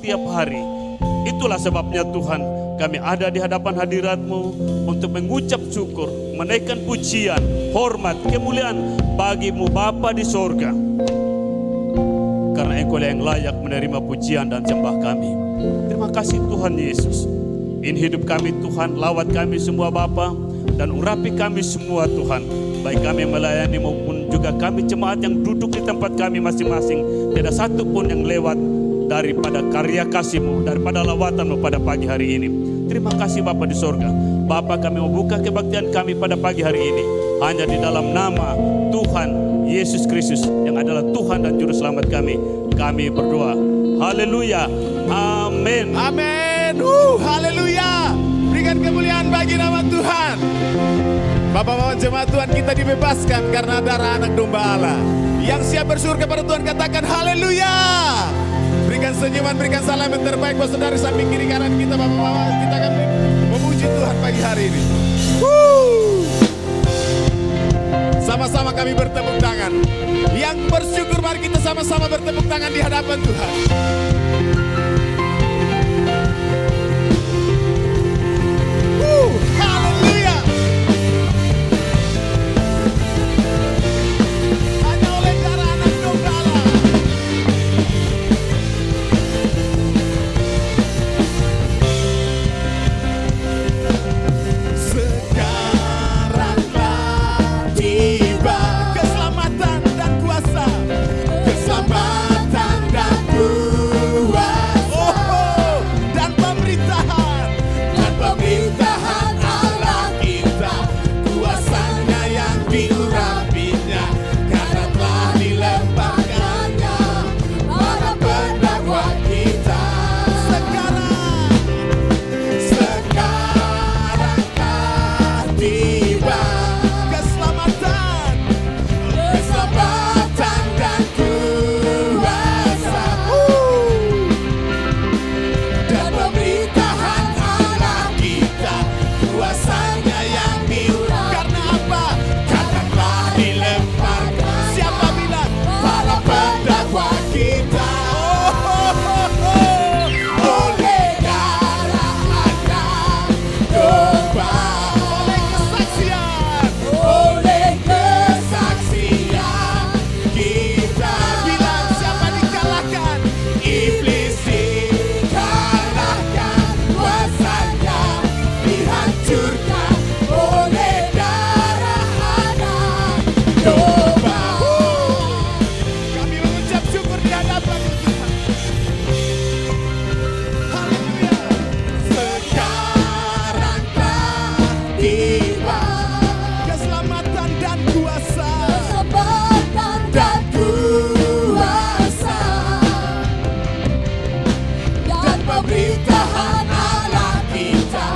setiap hari. Itulah sebabnya Tuhan, kami ada di hadapan hadirat-Mu untuk mengucap syukur, menaikkan pujian, hormat, kemuliaan bagi-Mu Bapa di sorga. Karena Engkau yang layak menerima pujian dan sembah kami. Terima kasih Tuhan Yesus. In hidup kami Tuhan, lawat kami semua Bapa, dan urapi kami semua Tuhan. Baik kami melayani maupun juga kami jemaat yang duduk di tempat kami masing-masing. Tidak satu pun yang lewat daripada karya kasih-Mu, daripada lawatan-Mu pada pagi hari ini. Terima kasih Bapa di sorga. Bapa, kami membuka kebaktian kami pada pagi hari ini hanya di dalam nama Tuhan Yesus Kristus yang adalah Tuhan dan Juru Selamat kami. Kami berdoa. Haleluya. Amin. Amin. Haleluya. Berikan kemuliaan bagi nama Tuhan. Bapak-bapak jemaat Tuhan, kita dibebaskan karena darah anak domba Allah. Yang siap bersyukur kepada Tuhan katakan haleluya. Berikan senyuman, berikan salam yang terbaik buat saudara samping kiri kanan kita. Bapak-bapak, kita akan memuji Tuhan pagi hari ini. Sama-sama kami bertepuk tangan. Yang bersyukur, mari kita sama-sama bertepuk tangan di hadapan Tuhan. Haleluya. Hanya oleh darah anak domba Allah. Sekaranglah tiba keselamatan dan kuasa. Keselamatan dan kuasa. Dan pemerintahan. Dan pemerintahan Allah kita. Kuasanya yang diurapinya. Karena telah dilemparkannya para pendakwa kita. Sekaranglah tiba keselamatan, keselamatan dan kuasa. Dan pemerintahan Allah kita, kuasanya yang diurang. Karena apa? Karena telah dilemparkan. Siapa bilang? Para pendakwa kita. Oleh darah anak domba. Oleh kesaksian kita. Bilang siapa dikalahkan? Iblis dikalahkan, kuasanya dihancurkan oleh darah anak domba. Kami mengucap syukur di hadapan Tuhan. Haleluya. Sekarang telah tiba keselamatan dan kuasa. Keselamatan dan kuasa. Dan pemerintahan Allah kita,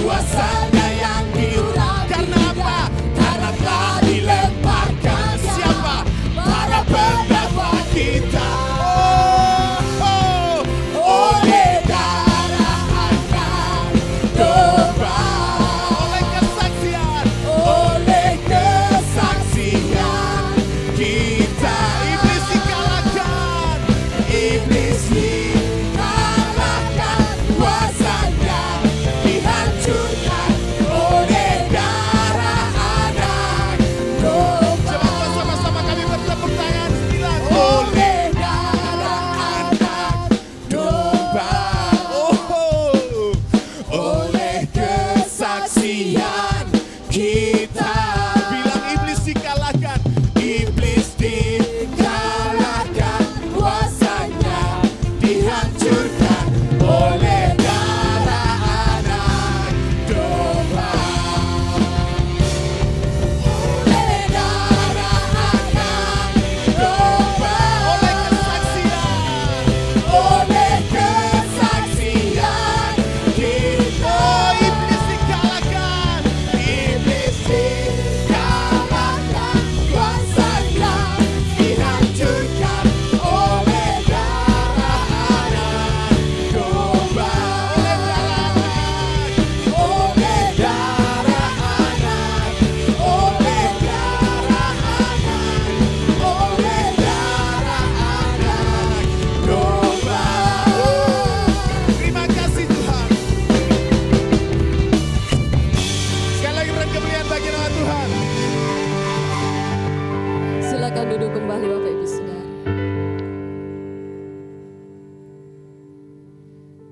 kuasanya yang diurang. Karena apa? Karena telah dilemparkan. Siapa? Para pendakwa kita. Oleh darah anak domba. Oleh kesaksian. Oleh kesaksian kita. Iblis dikalahkan. Iblis dikalahkan, kuasanya dihancurkan oleh darah anak domba. Coba sama-sama kami bertepuk tangan. Bilang oleh darah anak domba. Oleh kesaksian kita. Bilang iblis dikalahkan. Iblis dikalahkan, kuasanya dihancurkan oleh darah anak domba. Oleh darah anak domba. Oleh kesaksian. Oleh kesaksian kita. Iblis dikalahkan. Iblis dikalahkan, kuasanya dihancurkan oleh darah anak domba.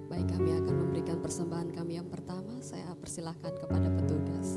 Baik, kami akan memberikan persembahan kami yang pertama. Saya persilahkan kepada petugas.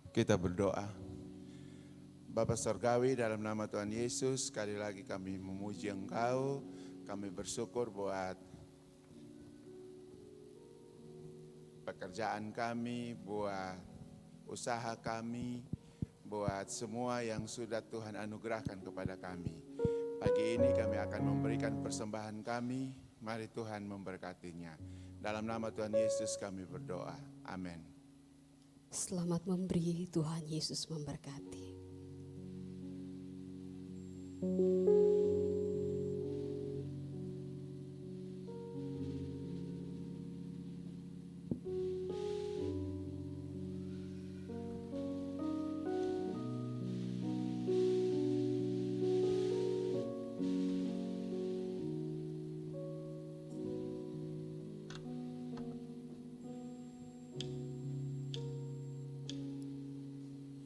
Kita berdoa. Bapa Surgawi, dalam nama Tuhan Yesus, sekali lagi kami memuji Engkau. Kami bersyukur buat pekerjaan kami, buat usaha kami, buat semua yang sudah Tuhan anugerahkan kepada kami. Pagi ini kami akan memberikan persembahan kami. Mari Tuhan memberkatinya. Dalam nama Tuhan Yesus kami berdoa. Amin. Selamat memberi, Tuhan Yesus memberkati.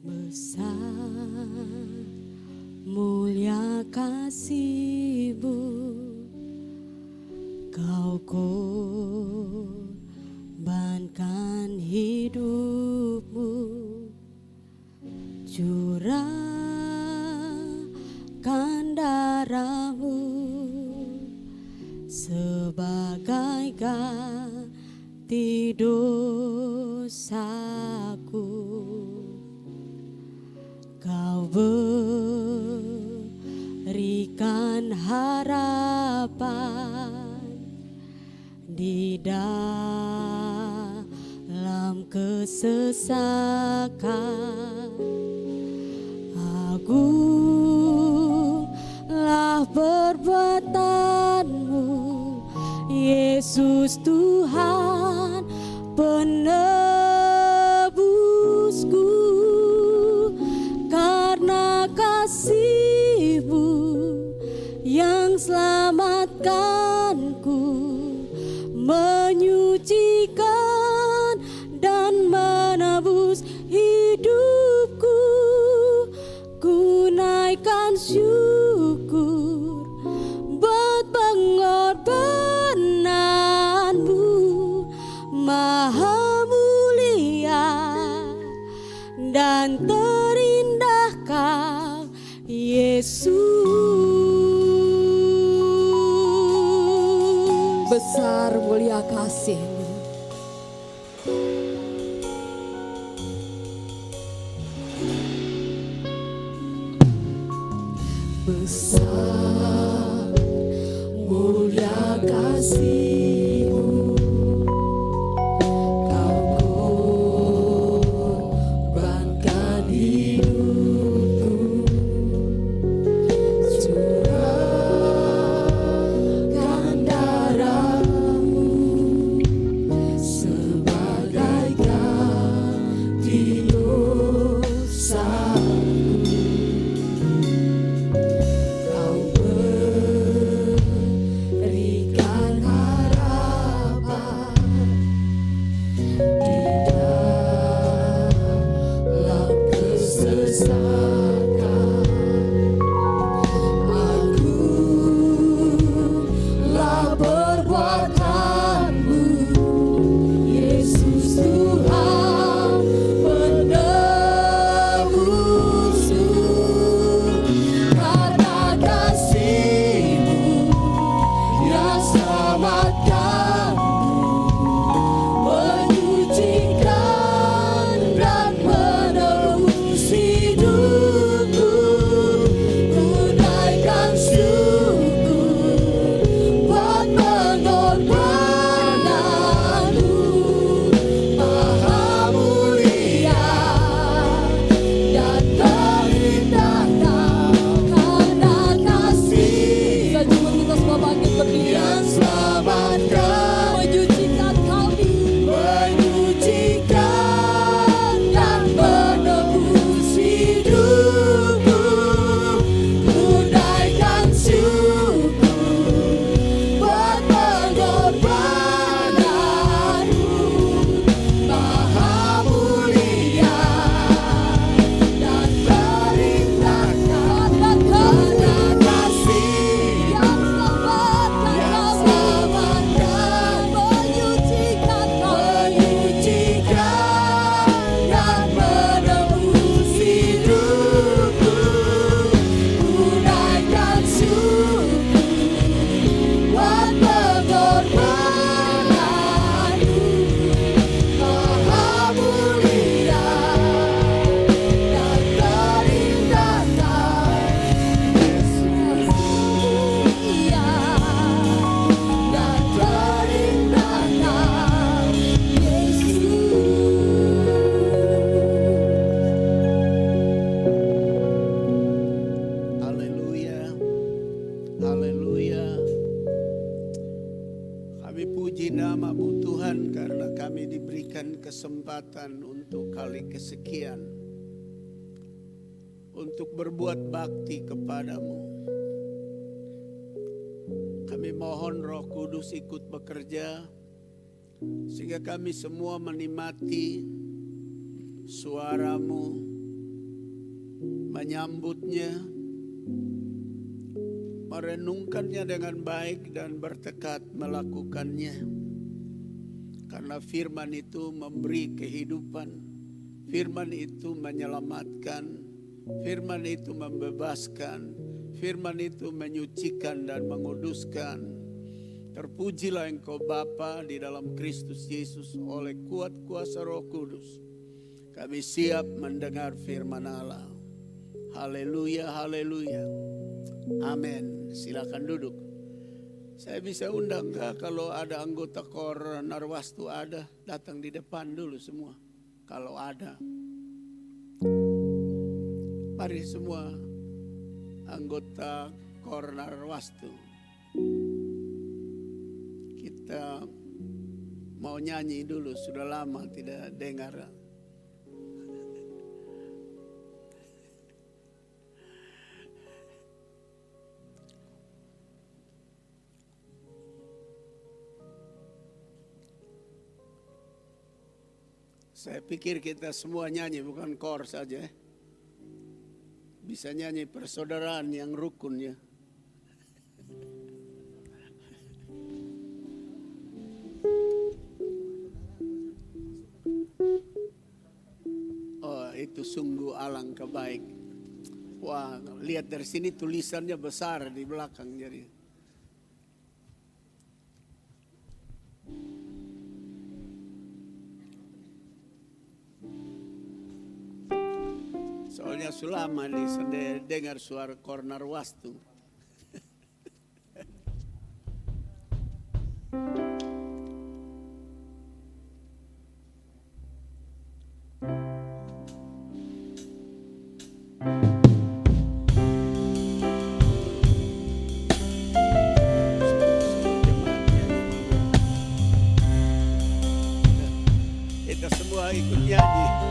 Besar mulia kasih-Mu, Kau korbankan hidup-Mu, curahkan darah-Mu sebagai ganti dosaku. Kau berikan harapan di dalam kesesakan. Agunglah perbuatan-Mu, Yesus Tuhan penebusku. Karena kasih-Mu yang selamatkanku, menyucikan dan menebus hidupku. Ku naikkan syukur buat pengorbanan-Mu, Maha mulia dan terindah Kau, Yesus. Besar mulia kasih-Mu. Besar mulia kasih-Mu, Kau korbankan hidupku, curahkan darah-Mu sebagai ganti dosaku. Kau berikan harapan satu kali kesekian untuk berbuat bakti kepadamu. Kami mohon Roh Kudus ikut bekerja sehingga kami semua menikmati suaramu, menyambutnya, merenungkannya dengan baik dan bertekad melakukannya. Karena firman itu memberi kehidupan, firman itu menyelamatkan, firman itu membebaskan, firman itu menyucikan dan menguduskan. Terpujilah Engkau Bapa di dalam Kristus Yesus oleh kuat kuasa Roh Kudus. Kami siap mendengar firman Allah. Haleluya, haleluya. Amin. Silakan duduk. Saya bisa undang kalau ada anggota KOR Narwastu ada, datang di depan dulu semua. Kalau ada. Mari semua anggota KOR Narwastu. Kita mau nyanyi dulu, sudah lama tidak dengar. Saya pikir kita semua nyanyi, bukan KOR saja. Bisa nyanyi persaudaraan yang rukun ya. Oh, itu sungguh alangkah baik. Wah, lihat dari sini tulisannya besar di belakang jadi. Soalnya sulama dengar suara KOR Narwastu. Kita semua ikut nyanyi.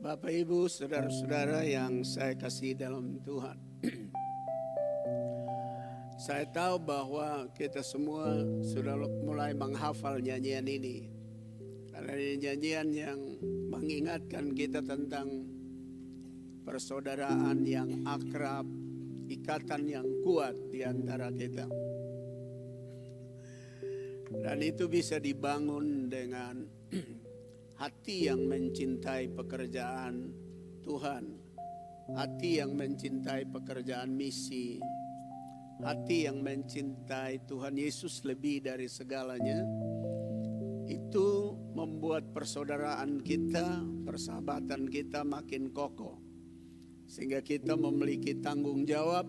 Bapak, Ibu, saudara-saudara yang saya kasih dalam Tuhan. Saya tahu bahwa kita semua sudah mulai menghafal nyanyian ini. Karena ini nyanyian yang mengingatkan kita tentang persaudaraan yang akrab, ikatan yang kuat di antara kita. Dan itu bisa dibangun dengan hati yang mencintai pekerjaan Tuhan, hati yang mencintai pekerjaan misi, hati yang mencintai Tuhan Yesus lebih dari segalanya. Itu membuat persaudaraan kita, persahabatan kita makin kokoh. Sehingga kita memiliki tanggung jawab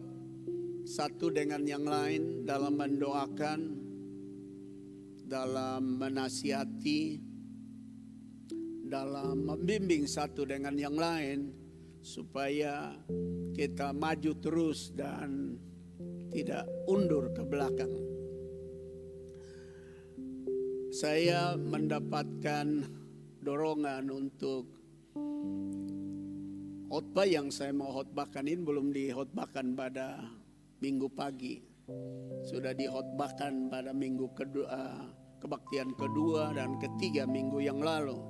satu dengan yang lain dalam mendoakan, dalam menasihati, dalam membimbing satu dengan yang lain supaya kita maju terus dan tidak undur ke belakang. Saya mendapatkan dorongan untuk khotbah yang saya mau khotbahkan ini belum dikhotbahkan pada minggu pagi. Sudah dikhotbahkan pada minggu kedua, kebaktian kedua dan ketiga minggu yang lalu.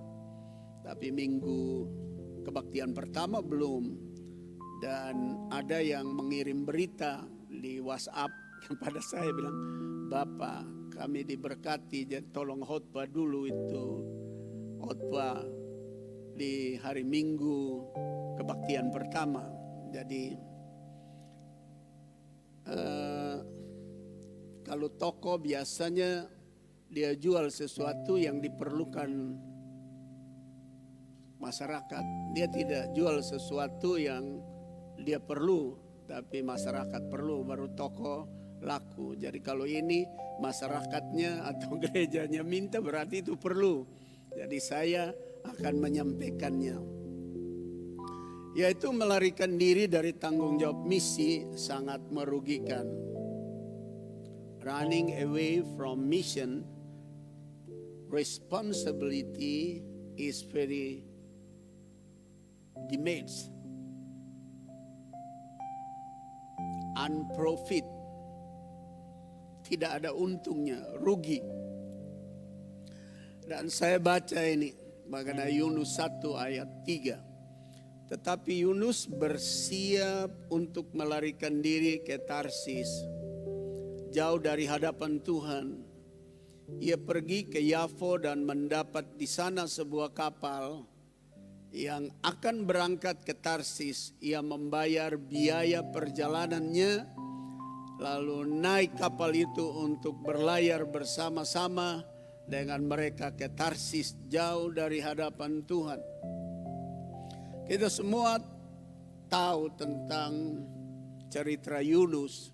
Tapi minggu kebaktian pertama belum. Dan ada yang mengirim berita di WhatsApp kepada saya bilang, "Bapak, kami diberkati, jadi tolong khotbah dulu itu. Khotbah di hari Minggu kebaktian pertama." Jadi kalau toko biasanya dia jual sesuatu yang diperlukan masyarakat. Dia tidak jual sesuatu yang dia perlu, tapi masyarakat perlu, baru toko laku. Jadi kalau ini masyarakatnya atau gerejanya minta, berarti itu perlu. Jadi saya akan menyampaikannya. Yaitu melarikan diri dari tanggung jawab misi sangat merugikan. Running away from mission responsibility is very damaged. Unprofit. Tidak ada untungnya, rugi. Dan saya baca ini mengenai Yunus 1 ayat 3. Tetapi Yunus bersiap untuk melarikan diri ke Tarsis, jauh dari hadapan Tuhan. Ia pergi ke Yafo dan mendapat di sana sebuah kapal yang akan berangkat ke Tarsis. Ia membayar biaya perjalanannya, lalu naik kapal itu untuk berlayar bersama-sama dengan mereka ke Tarsis, jauh dari hadapan Tuhan. Kita semua tahu tentang cerita Yunus.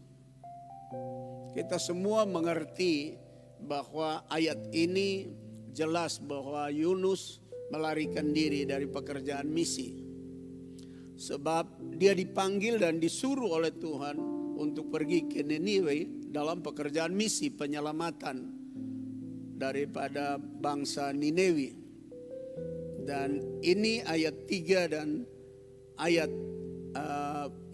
Kita semua mengerti bahwa ayat ini jelas bahwa Yunus melarikan diri dari pekerjaan misi. Sebab dia dipanggil dan disuruh oleh Tuhan untuk pergi ke Niniwe dalam pekerjaan misi penyelamatan daripada bangsa Niniwe. Dan ini ayat 3 dan ayat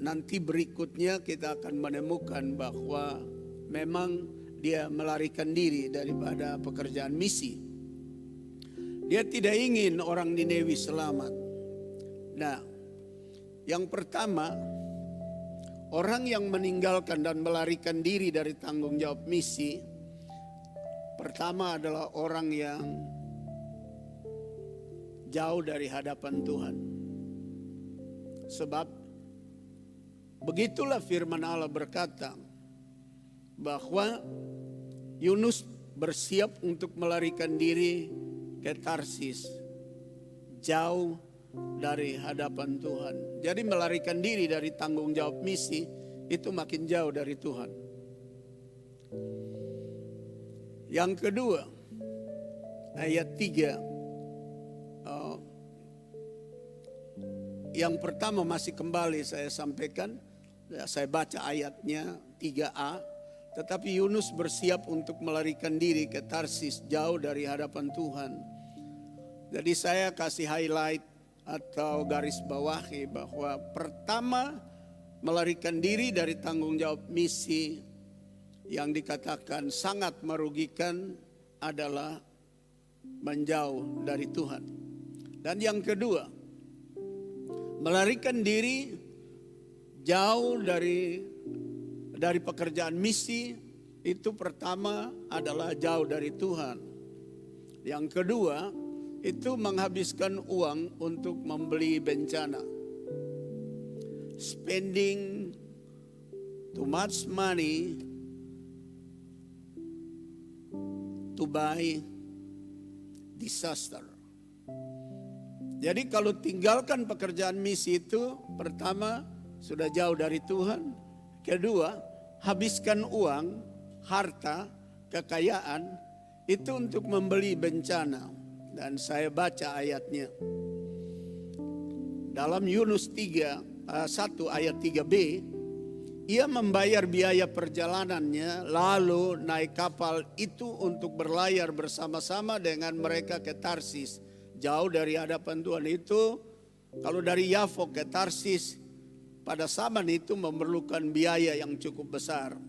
nanti berikutnya kita akan menemukan bahwa memang dia melarikan diri daripada pekerjaan misi. Dia tidak ingin orang Niniwe selamat. Nah, yang pertama, orang yang meninggalkan dan melarikan diri dari tanggung jawab misi, pertama adalah orang yang jauh dari hadapan Tuhan. Sebab begitulah firman Allah berkata bahwa Yunus bersiap untuk melarikan diri ke Tarsis, jauh dari hadapan Tuhan. Jadi melarikan diri dari tanggung jawab misi itu makin jauh dari Tuhan. Yang kedua, ayat 3. Yang pertama masih kembali saya sampaikan, saya baca ayatnya 3a. Tetapi Yunus bersiap untuk melarikan diri ke Tarsis, jauh dari hadapan Tuhan. Jadi saya kasih highlight atau garis bawahi bahwa pertama melarikan diri dari tanggung jawab misi yang dikatakan sangat merugikan adalah menjauh dari Tuhan. Dan yang kedua, melarikan diri jauh dari pekerjaan misi itu pertama adalah jauh dari Tuhan. Yang kedua, itu menghabiskan uang untuk membeli bencana. Spending too much money to buy disaster. Jadi kalau tinggalkan pekerjaan misi itu, pertama sudah jauh dari Tuhan. Kedua, habiskan uang, harta, kekayaan itu untuk membeli bencana. Dan saya baca ayatnya. Dalam Yunus 1 ayat 3b, ia membayar biaya perjalanannya lalu naik kapal itu untuk berlayar bersama-sama dengan mereka ke Tarsis. Jauh dari hadapan Tuhan itu, kalau dari Yafo ke Tarsis pada zaman itu memerlukan biaya yang cukup besar.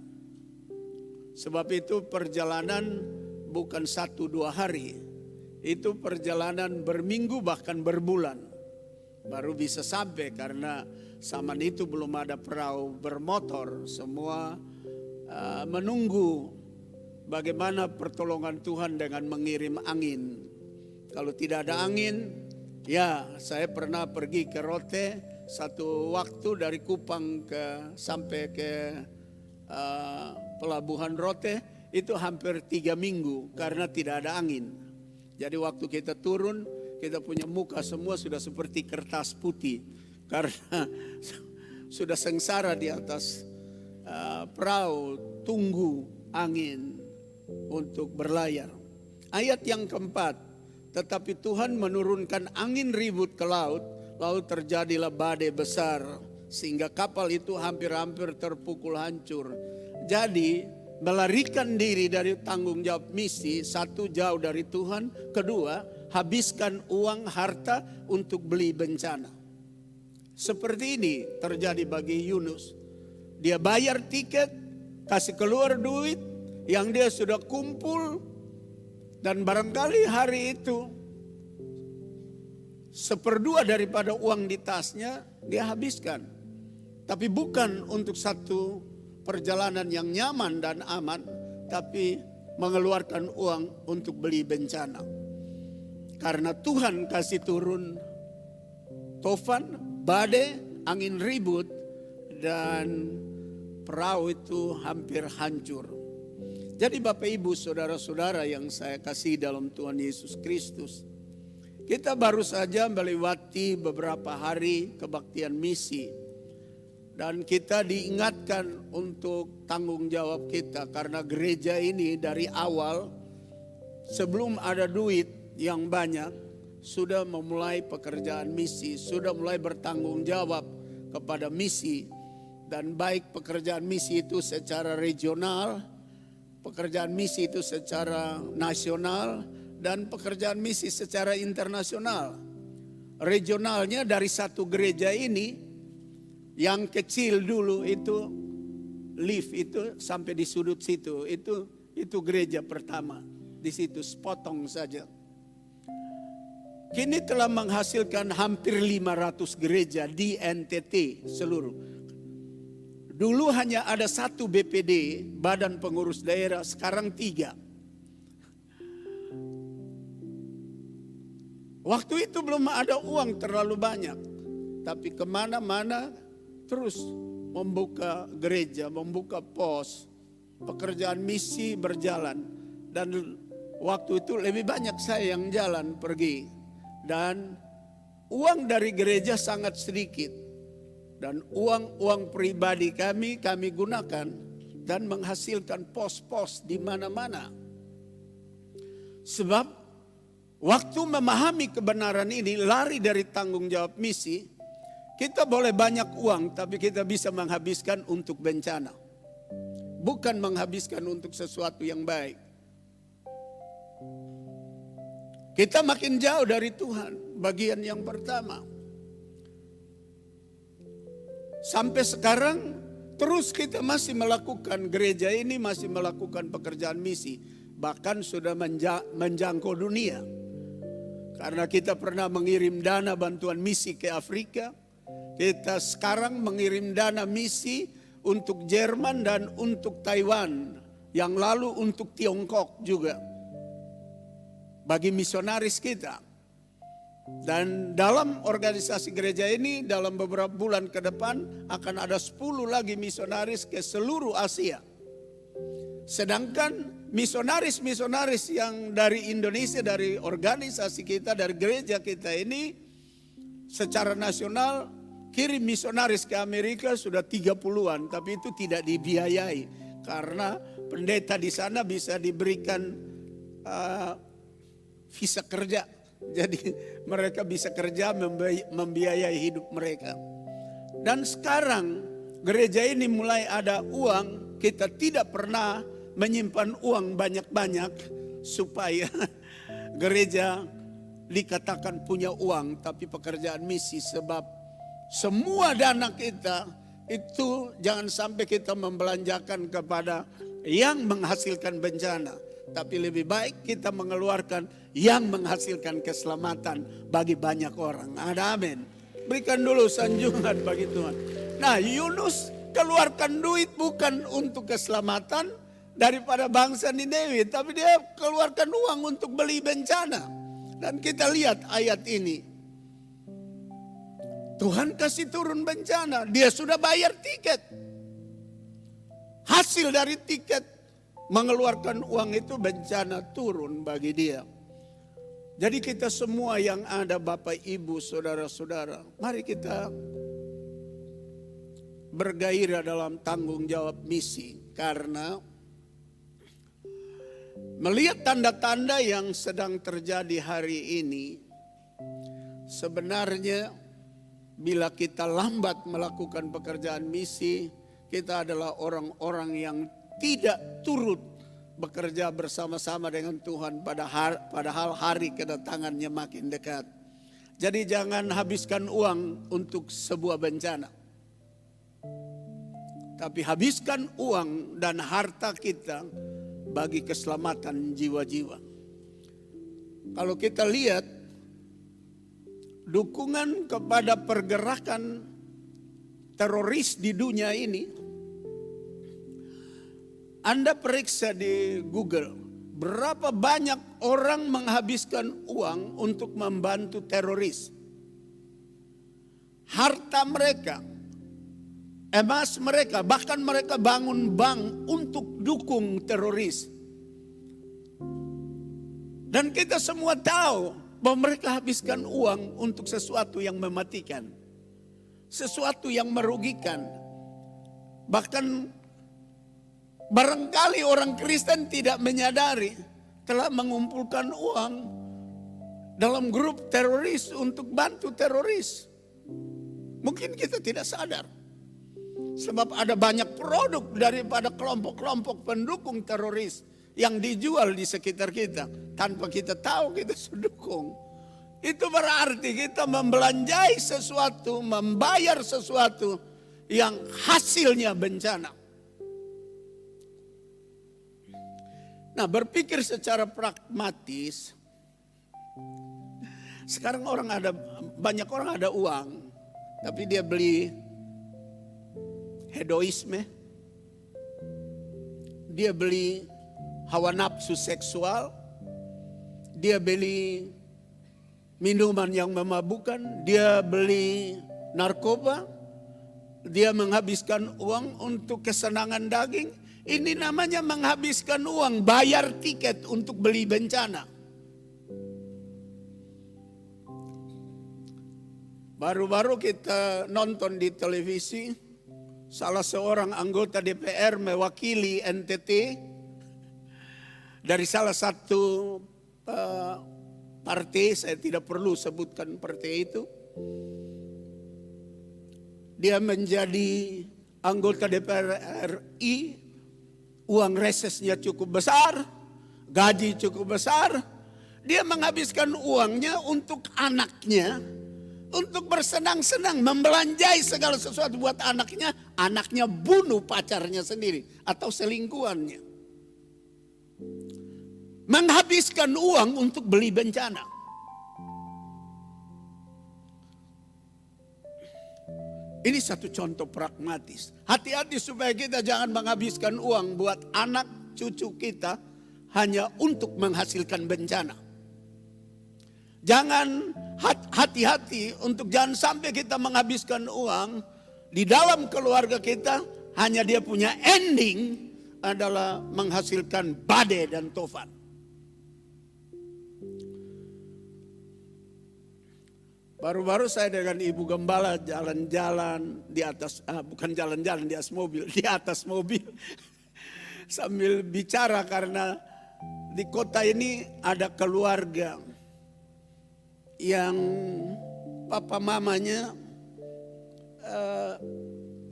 Sebab itu perjalanan bukan 1-2 hari. Itu perjalanan berminggu bahkan berbulan. Baru bisa sampai karena zaman itu belum ada perahu bermotor. Semua menunggu bagaimana pertolongan Tuhan dengan mengirim angin. Kalau tidak ada angin, ya saya pernah pergi ke Rote satu waktu dari Kupang sampai ke pelabuhan Rote itu hampir 3 minggu karena tidak ada angin. Jadi waktu kita turun, kita punya muka semua sudah seperti kertas putih. Karena sudah sengsara di atas perahu, tunggu angin untuk berlayar. Ayat yang keempat, tetapi Tuhan menurunkan angin ribut ke laut, lalu terjadilah badai besar. Sehingga kapal itu hampir-hampir terpukul hancur. Jadi melarikan diri dari tanggung jawab misi, satu jauh dari Tuhan, kedua habiskan uang harta untuk beli bencana. Seperti ini terjadi bagi Yunus. Dia bayar tiket, kasih keluar duit yang dia sudah kumpul, dan barangkali hari itu 1/2 daripada uang di tasnya dia habiskan. Tapi bukan untuk satu perjalanan yang nyaman dan aman, tapi mengeluarkan uang untuk beli bencana. Karena Tuhan kasih turun tofan, badai, angin ribut, dan perahu itu hampir hancur. Jadi Bapak Ibu saudara-saudara yang saya kasih dalam Tuhan Yesus Kristus, kita baru saja melewati beberapa hari kebaktian misi. Dan kita diingatkan untuk tanggung jawab kita. Karena gereja ini dari awal sebelum ada duit yang banyak sudah memulai pekerjaan misi. Sudah mulai bertanggung jawab kepada misi. Dan baik pekerjaan misi itu secara regional, pekerjaan misi itu secara nasional, dan pekerjaan misi secara internasional. Regionalnya dari satu gereja ini, yang kecil dulu itu lift itu sampai di sudut situ, itu gereja pertama. Di situ sepotong saja. Kini telah menghasilkan hampir 500 gereja di NTT seluruh. Dulu hanya ada 1 BPD, Badan Pengurus Daerah, sekarang 3. Waktu itu belum ada uang terlalu banyak. Tapi kemana-mana terus membuka gereja, membuka pos. Pekerjaan misi berjalan. Dan waktu itu lebih banyak saya yang jalan pergi. Dan uang dari gereja sangat sedikit. Dan uang pribadi kami gunakan dan menghasilkan pos-pos di mana-mana. Sebab waktu memahami kebenaran ini, lari dari tanggung jawab misi, kita boleh banyak uang, tapi kita bisa menghabiskan untuk bencana. Bukan menghabiskan untuk sesuatu yang baik. Kita makin jauh dari Tuhan, bagian yang pertama. Sampai sekarang terus kita masih melakukan, gereja ini masih melakukan pekerjaan misi. Bahkan sudah menjangkau dunia. Karena kita pernah mengirim dana bantuan misi ke Afrika. Kita sekarang mengirim dana misi untuk Jerman dan untuk Taiwan. Yang lalu untuk Tiongkok juga. Bagi misionaris kita. Dan dalam organisasi gereja ini dalam beberapa bulan ke depan akan ada 10 lagi misionaris ke seluruh Asia. Sedangkan misionaris-misionaris yang dari Indonesia, dari organisasi kita, dari gereja kita ini secara nasional kirim misionaris ke Amerika sudah 30-an, tapi itu tidak dibiayai karena pendeta di sana bisa diberikan visa kerja. Jadi mereka bisa kerja membiayai hidup mereka. Dan sekarang gereja ini mulai ada uang. Kita tidak pernah menyimpan uang banyak-banyak supaya gereja dikatakan punya uang. Tapi pekerjaan misi, sebab semua dana kita itu jangan sampai kita membelanjakan kepada yang menghasilkan bencana. Tapi lebih baik kita mengeluarkan yang menghasilkan keselamatan bagi banyak orang. Ada amin. Berikan dulu sanjungan bagi Tuhan. Nah, Yunus keluarkan duit bukan untuk keselamatan daripada bangsa Niniwe. Tapi dia keluarkan uang untuk beli bencana. Dan kita lihat ayat ini. Tuhan kasih turun bencana. Dia sudah bayar tiket. Hasil dari tiket mengeluarkan uang itu, bencana turun bagi dia. Jadi kita semua yang ada, Bapak, Ibu, saudara-saudara, mari kita bergairah dalam tanggung jawab misi. Karena melihat tanda-tanda yang sedang terjadi hari ini, sebenarnya bila kita lambat melakukan pekerjaan misi, kita adalah orang-orang yang tidak turut bekerja bersama-sama dengan Tuhan padahal hari kedatangannya makin dekat. Jadi jangan habiskan uang untuk sebuah bencana. Tapi habiskan uang dan harta kita bagi keselamatan jiwa-jiwa. Kalau kita lihat dukungan kepada pergerakan teroris di dunia ini, Anda periksa di Google, berapa banyak orang menghabiskan uang untuk membantu teroris. Harta mereka, emas mereka, bahkan mereka bangun bank untuk dukung teroris. Dan kita semua tahu bahwa mereka habiskan uang untuk sesuatu yang mematikan. Sesuatu yang merugikan. Bahkan barangkali orang Kristen tidak menyadari telah mengumpulkan uang dalam grup teroris untuk bantu teroris. Mungkin kita tidak sadar. Sebab ada banyak produk daripada kelompok-kelompok pendukung teroris yang dijual di sekitar kita. Tanpa kita tahu kita sedukung. Itu berarti kita membelanjai sesuatu, membayar sesuatu yang hasilnya bencana. Nah, berpikir secara pragmatis, sekarang banyak orang ada uang, tapi dia beli hedoisme, dia beli hawa nafsu seksual, dia beli minuman yang memabukkan, dia beli narkoba, dia menghabiskan uang untuk kesenangan daging. Ini namanya menghabiskan uang, bayar tiket untuk beli bencana. Baru-baru kita nonton di televisi, salah seorang anggota DPR mewakili NTT dari salah satu partai, saya tidak perlu sebutkan partai itu. Dia menjadi anggota DPR RI. Uang resesnya cukup besar, gaji cukup besar, Dia menghabiskan uangnya untuk anaknya, untuk bersenang-senang, membelanjai segala sesuatu buat anaknya. Anaknya bunuh pacarnya sendiri atau selingkuhannya. Menghabiskan uang untuk beli bencana. Ini satu contoh pragmatis. Hati-hati supaya kita jangan menghabiskan uang buat anak cucu kita hanya untuk menghasilkan bencana. Jangan hati-hati untuk jangan sampai kita menghabiskan uang di dalam keluarga kita hanya dia punya ending adalah menghasilkan badai dan tofan. Baru-baru saya dengan Ibu Gembala jalan-jalan di atas, bukan jalan-jalan di atas mobil, di atas mobil. Sambil bicara karena di kota ini ada keluarga yang papa mamanya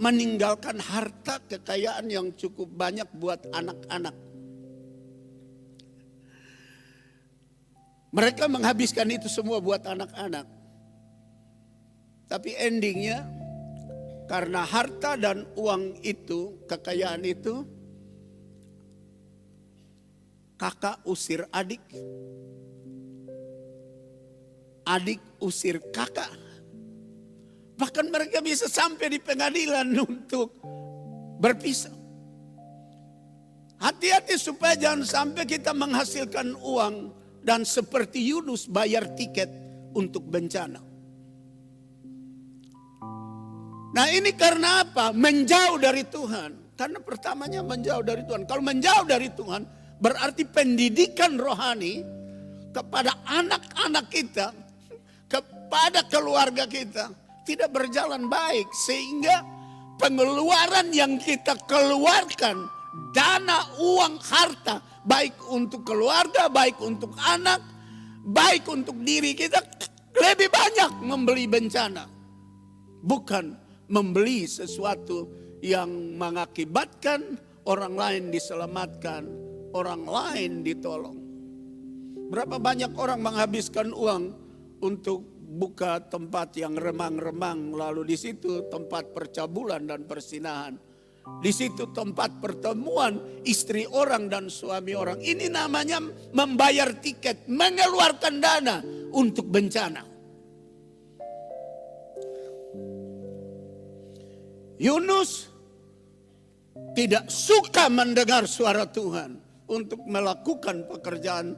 meninggalkan harta kekayaan yang cukup banyak buat anak-anak. Mereka menghabiskan itu semua buat anak-anak. Tapi endingnya karena harta dan uang itu, kekayaan itu, kakak usir adik, adik usir kakak. Bahkan mereka bisa sampai di pengadilan untuk berpisah. Hati-hati supaya jangan sampai kita menghasilkan uang dan seperti Yunus bayar tiket untuk bencana. Nah ini karena apa? Menjauh dari Tuhan. Karena pertamanya menjauh dari Tuhan. Kalau menjauh dari Tuhan berarti pendidikan rohani kepada anak-anak kita, kepada keluarga kita tidak berjalan baik. Sehingga pengeluaran yang kita keluarkan, dana, uang, harta, baik untuk keluarga, baik untuk anak, baik untuk diri kita, lebih banyak membeli bencana. Bukan membeli sesuatu yang mengakibatkan orang lain diselamatkan, orang lain ditolong. Berapa banyak orang menghabiskan uang untuk buka tempat yang remang-remang, lalu di situ tempat percabulan dan persinahan. Di situ tempat pertemuan istri orang dan suami orang. Ini namanya membayar tiket, mengeluarkan dana untuk bencana. Yunus tidak suka mendengar suara Tuhan untuk melakukan pekerjaan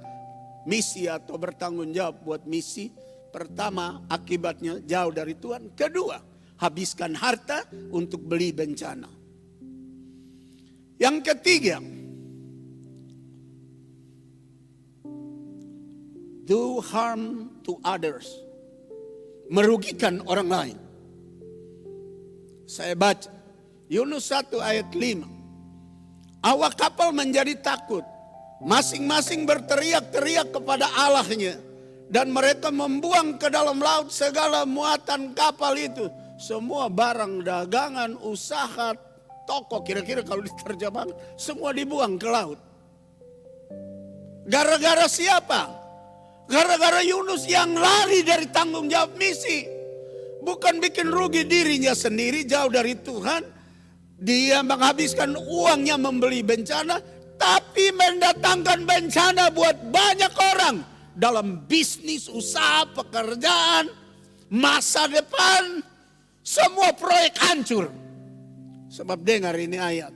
misi atau bertanggung jawab buat misi. Pertama, akibatnya jauh dari Tuhan. Kedua, habiskan harta untuk beli bencana. Yang ketiga, do harm to others. Merugikan orang lain. Saya baca Yunus 1 ayat 5. Awak kapal menjadi takut. Masing-masing berteriak-teriak kepada Allahnya. Dan mereka membuang ke dalam laut segala muatan kapal itu. Semua barang dagangan, usaha, toko, kira-kira kalau diterjemahkan, semua dibuang ke laut. Gara-gara siapa? Gara-gara Yunus yang lari dari tanggung jawab misi. Bukan bikin rugi dirinya sendiri jauh dari Tuhan. Dia menghabiskan uangnya membeli bencana. Tapi mendatangkan bencana buat banyak orang. Dalam bisnis, usaha, pekerjaan, masa depan. Semua proyek hancur. Sebab dengar ini ayat.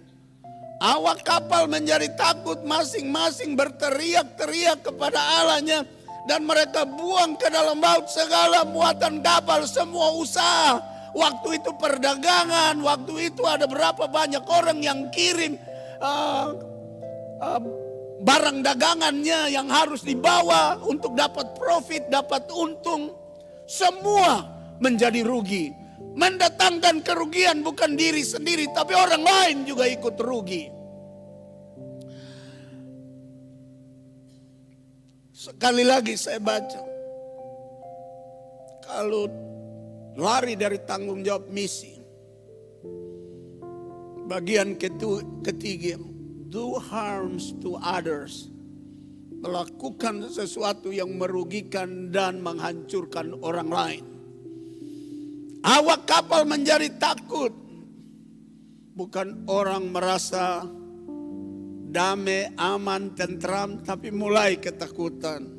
Awak kapal menjadi takut, masing-masing berteriak-teriak kepada Allahnya. Dan mereka buang ke dalam laut segala muatan kapal, semua usaha. Waktu itu perdagangan, waktu itu ada berapa banyak orang yang kirim barang dagangannya yang harus dibawa untuk dapat profit, dapat untung. Semua menjadi rugi. Mendatangkan kerugian bukan diri sendiri, tapi orang lain juga ikut rugi. Sekali lagi saya baca. Kalau lari dari tanggung jawab misi. Bagian ketiga. Do harms to others. melakukan sesuatu yang merugikan dan menghancurkan orang lain. Awak kapal menjadi takut. Bukan orang merasa damai, aman, tentram, tapi mulai ketakutan.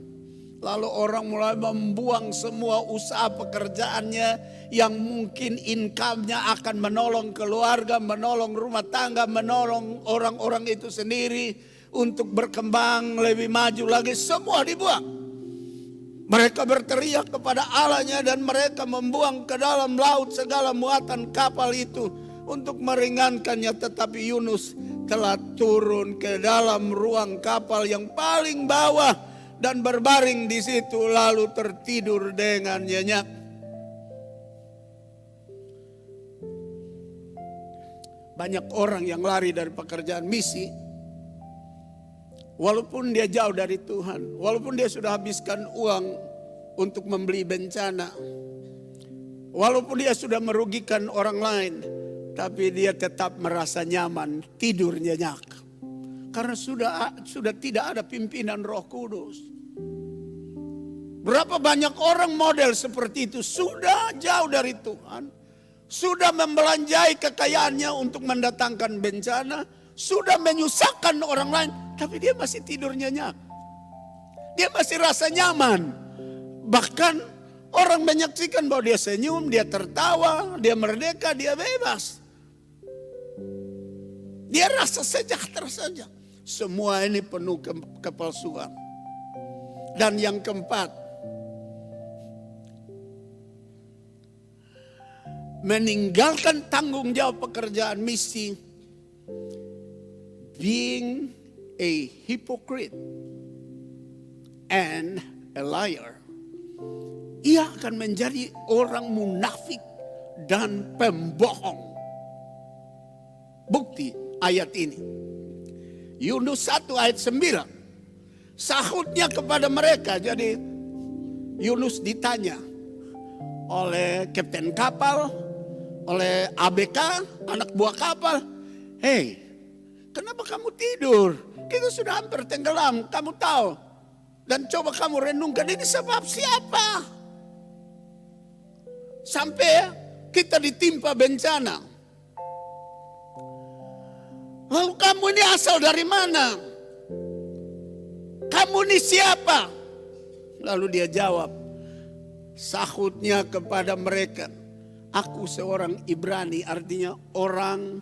Lalu orang mulai membuang semua usaha pekerjaannya yang mungkin income-nya akan menolong keluarga, menolong rumah tangga, menolong orang-orang itu sendiri untuk berkembang lebih maju lagi. Semua dibuang. Mereka berteriak kepada Allahnya dan mereka membuang ke dalam laut segala muatan kapal itu untuk meringankannya. Tetapi Yunus telah turun ke dalam ruang kapal yang paling bawah dan berbaring di situ lalu tertidur dengan nyenyak. Banyak orang yang lari dari pekerjaan misi, walaupun dia jauh dari Tuhan, walaupun dia sudah habiskan uang untuk membeli bencana, walaupun dia sudah merugikan orang lain, tapi dia tetap merasa nyaman, tidur nyenyak. Karena sudah tidak ada pimpinan Roh Kudus. Berapa banyak orang model seperti itu sudah jauh dari Tuhan, sudah membelanjai kekayaannya untuk mendatangkan bencana, sudah menyusahkan orang lain, tapi dia masih tidur nyenyak. Dia masih rasa nyaman. Bahkan orang menyaksikan bahwa dia senyum, dia tertawa, dia merdeka, dia bebas. Dia rasa sejahtera saja. Semua ini penuh kepalsuan. Dan yang keempat, meninggalkan tanggung jawab pekerjaan misi, being a hypocrite and a liar. Ia akan menjadi orang munafik dan pembohong. Bukti ayat ini. Yunus 1 ayat 9. Sahutnya kepada mereka. Jadi Yunus ditanya oleh kapten kapal, oleh ABK, anak buah kapal. Hei, kenapa kamu tidur? Kita sudah hampir tenggelam, kamu tahu. Dan coba kamu renungkan, ini sebab siapa? Sampai kita ditimpa bencana. Lalu kamu ini asal dari mana? Kamu ini siapa? Lalu dia jawab, sahutnya kepada mereka, aku seorang Ibrani, artinya orang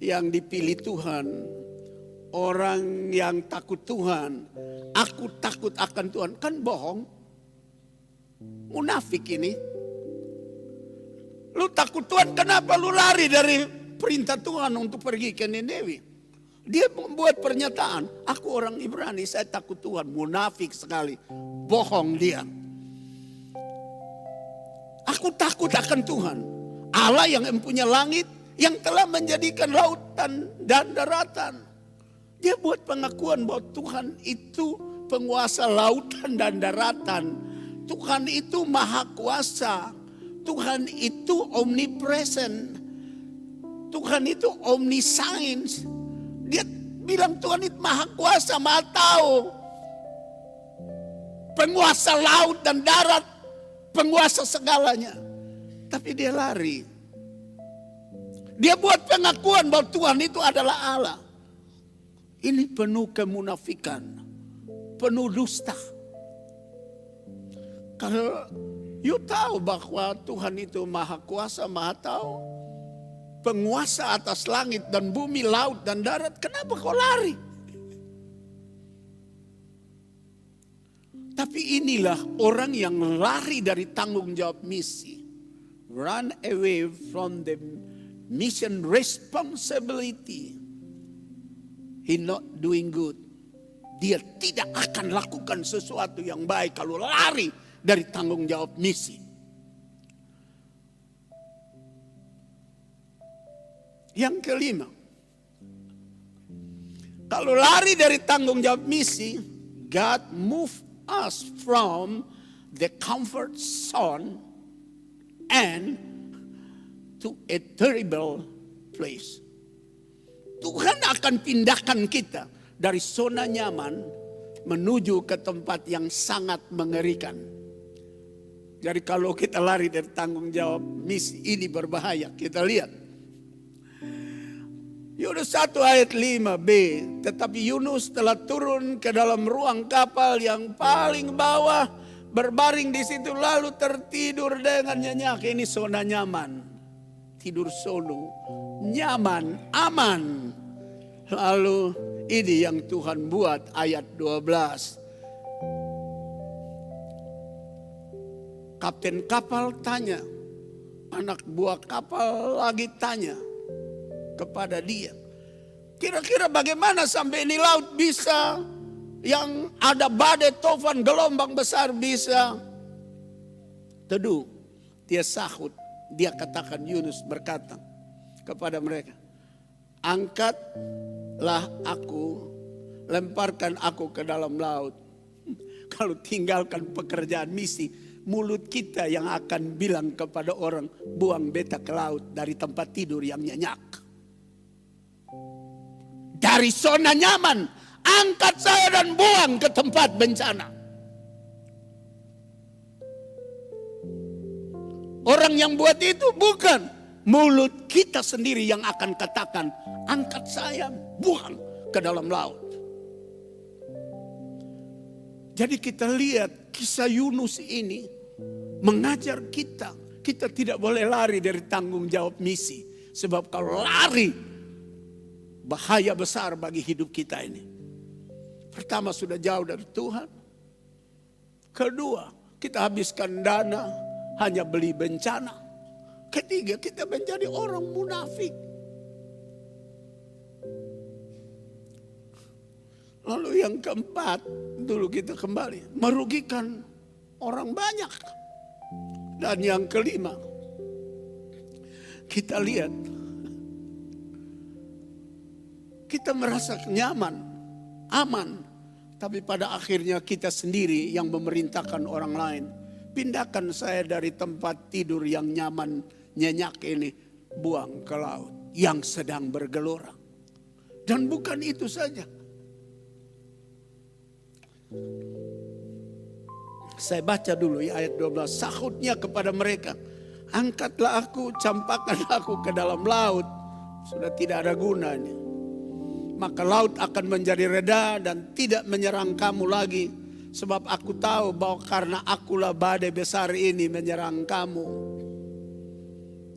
yang dipilih Tuhan, orang yang takut Tuhan. Aku takut akan Tuhan. Kan bohong, munafik ini. Lu takut Tuhan, kenapa lu lari dari perintah Tuhan untuk pergi ke Nineve? Dia membuat pernyataan, aku orang Ibrani, saya takut Tuhan. Munafik sekali, bohong dia. Aku takut akan Tuhan, Allah yang mempunyai langit, yang telah menjadikan lautan dan daratan. Dia buat pengakuan bahwa Tuhan itu penguasa lautan dan daratan. Tuhan itu maha kuasa. Tuhan itu omnipresent. Tuhan itu omniscience. Dia bilang Tuhan itu maha kuasa, maha tahu. Penguasa laut dan darat, penguasa segalanya. Tapi dia lari. Dia buat pengakuan bahwa Tuhan itu adalah Allah. Ini penuh kemunafikan, penuh dusta. Kalau you tahu bahwa Tuhan itu maha kuasa, maha tahu, penguasa atas langit dan bumi, laut dan darat, kenapa kau lari? Tapi inilah orang yang lari dari tanggung jawab misi. Run away from the mission responsibility. He not doing good. Dia tidak akan lakukan sesuatu yang baik kalau lari dari tanggung jawab misi. Yang kelima, kalau lari dari tanggung jawab misi, God move us from the comfort zone and to a terrible place. Tuhan akan pindahkan kita dari zona nyaman menuju ke tempat yang sangat mengerikan. Jadi kalau kita lari dari tanggung jawab misi ini berbahaya. Kita lihat Yunus 1 ayat 5b. Tetapi Yunus telah turun ke dalam ruang kapal yang paling bawah, berbaring di situ lalu tertidur dengan nyenyak. Ini zona nyaman. Tidur sono, nyaman, aman. Lalu ini yang Tuhan buat, ayat 12. Kapten kapal tanya, anak buah kapal lagi tanya kepada dia, kira-kira bagaimana sampai ini laut bisa, yang ada badai, tofan, gelombang besar bisa teduh. Dia sahut, dia katakan, Yunus berkata kepada mereka, angkatlah aku, lemparkan aku ke dalam laut. Kalau tinggalkan pekerjaan misi, mulut kita yang akan bilang kepada orang, buang beta ke laut dari tempat tidur yang nyenyak. Dari zona nyaman, angkat saya dan buang ke tempat bencana. Orang yang buat itu bukan, mulut kita sendiri yang akan katakan, angkat saya, buang ke dalam laut. Jadi kita lihat kisah Yunus ini mengajar kita tidak boleh lari dari tanggung jawab misi. Sebab kalau lari, bahaya besar bagi hidup kita ini. Pertama, sudah jauh dari Tuhan. Kedua, kita habiskan dana hanya beli bencana. Ketiga, kita menjadi orang munafik. Lalu yang keempat, dulu kita kembali, merugikan orang banyak. Dan yang kelima, kita lihat, kita merasa nyaman, aman. Tapi pada akhirnya kita sendiri yang memerintahkan orang lain. Pindahkan saya dari tempat tidur yang nyaman, nyenyak ini, buang ke laut yang sedang bergelora. Dan bukan itu saja. Saya baca dulu ya ayat 12. Sahutnya kepada mereka, angkatlah aku, campakkanlah aku ke dalam laut. Sudah tidak ada gunanya. Maka laut akan menjadi reda dan tidak menyerang kamu lagi. Sebab aku tahu bahwa karena akulah badai besar ini menyerang kamu.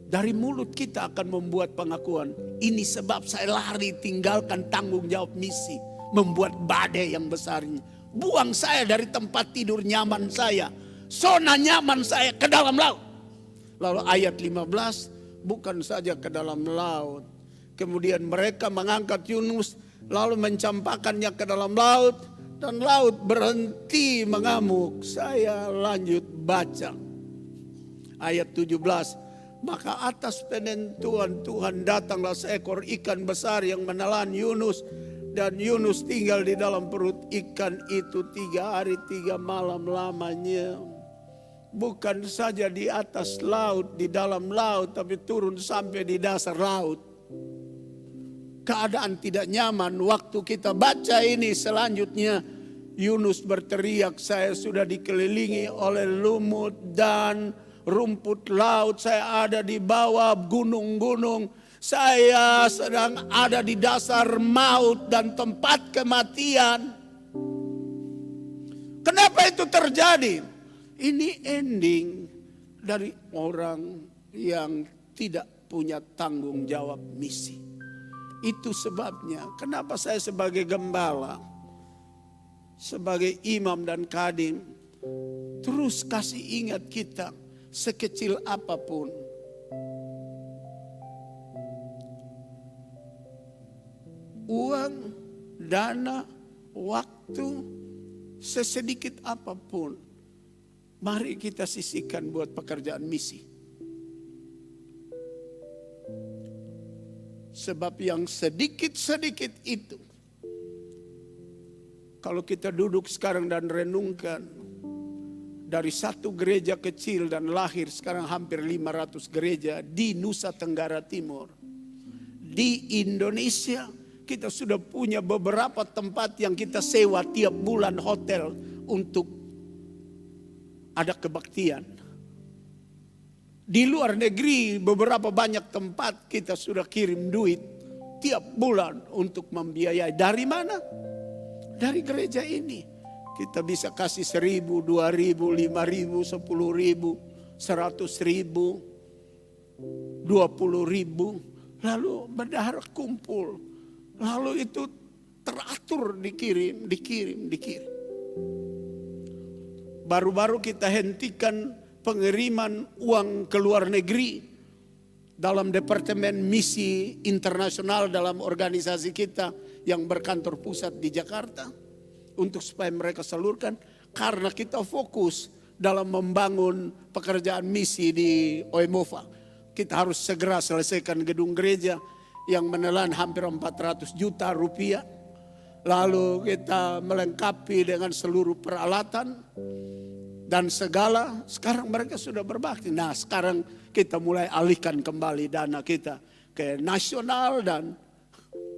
Dari mulut kita akan membuat pengakuan. Ini sebab saya lari tinggalkan tanggung jawab misi. Membuat badai yang besar ini. Buang saya dari tempat tidur nyaman saya. Zona nyaman saya ke dalam laut. Lalu ayat 15, bukan saja ke dalam laut. Kemudian mereka mengangkat Yunus lalu mencampakkannya ke dalam laut. Dan laut berhenti mengamuk. Saya lanjut baca. Ayat 17. Maka atas penentuan Tuhan datanglah seekor ikan besar yang menelan Yunus. Dan Yunus tinggal di dalam perut ikan itu 3 hari 3 malam lamanya. Bukan saja di atas laut, di dalam laut, tapi turun sampai di dasar laut. Keadaan tidak nyaman. Waktu kita baca ini selanjutnya, Yunus berteriak, saya sudah dikelilingi oleh lumut dan rumput laut. Saya ada di bawah gunung-gunung. Saya sedang ada di dasar maut dan tempat kematian. Kenapa itu terjadi? Ini ending dari orang yang tidak punya tanggung jawab misi. Itu sebabnya kenapa saya sebagai gembala, sebagai imam dan kadim, terus kasih ingat kita sekecil apapun. Uang, dana, waktu, sesedikit apapun, mari kita sisihkan buat pekerjaan misi. Sebab yang sedikit-sedikit itu, kalau kita duduk sekarang dan renungkan, dari satu gereja kecil dan lahir sekarang hampir 500 gereja di Nusa Tenggara Timur. Di Indonesia kita sudah punya beberapa tempat yang kita sewa tiap bulan hotel untuk ada kebaktian. Di luar negeri beberapa banyak tempat kita sudah kirim duit tiap bulan untuk membiayai. Dari mana? Dari gereja ini. Kita bisa kasih 1.000, 2.000, 5.000, 10.000, 100.000, 20.000. Lalu bendahara kumpul. Lalu itu teratur dikirim. Baru-baru kita hentikan pengiriman uang ke luar negeri dalam Departemen Misi Internasional dalam organisasi kita yang berkantor pusat di Jakarta, untuk supaya mereka salurkan, karena kita fokus dalam membangun pekerjaan misi di Oemova. Kita harus segera selesaikan gedung gereja yang menelan hampir 400 juta rupiah. Lalu kita melengkapi dengan seluruh peralatan dan segala. Sekarang mereka sudah berbakti. Nah, sekarang kita mulai alihkan kembali dana kita ke nasional dan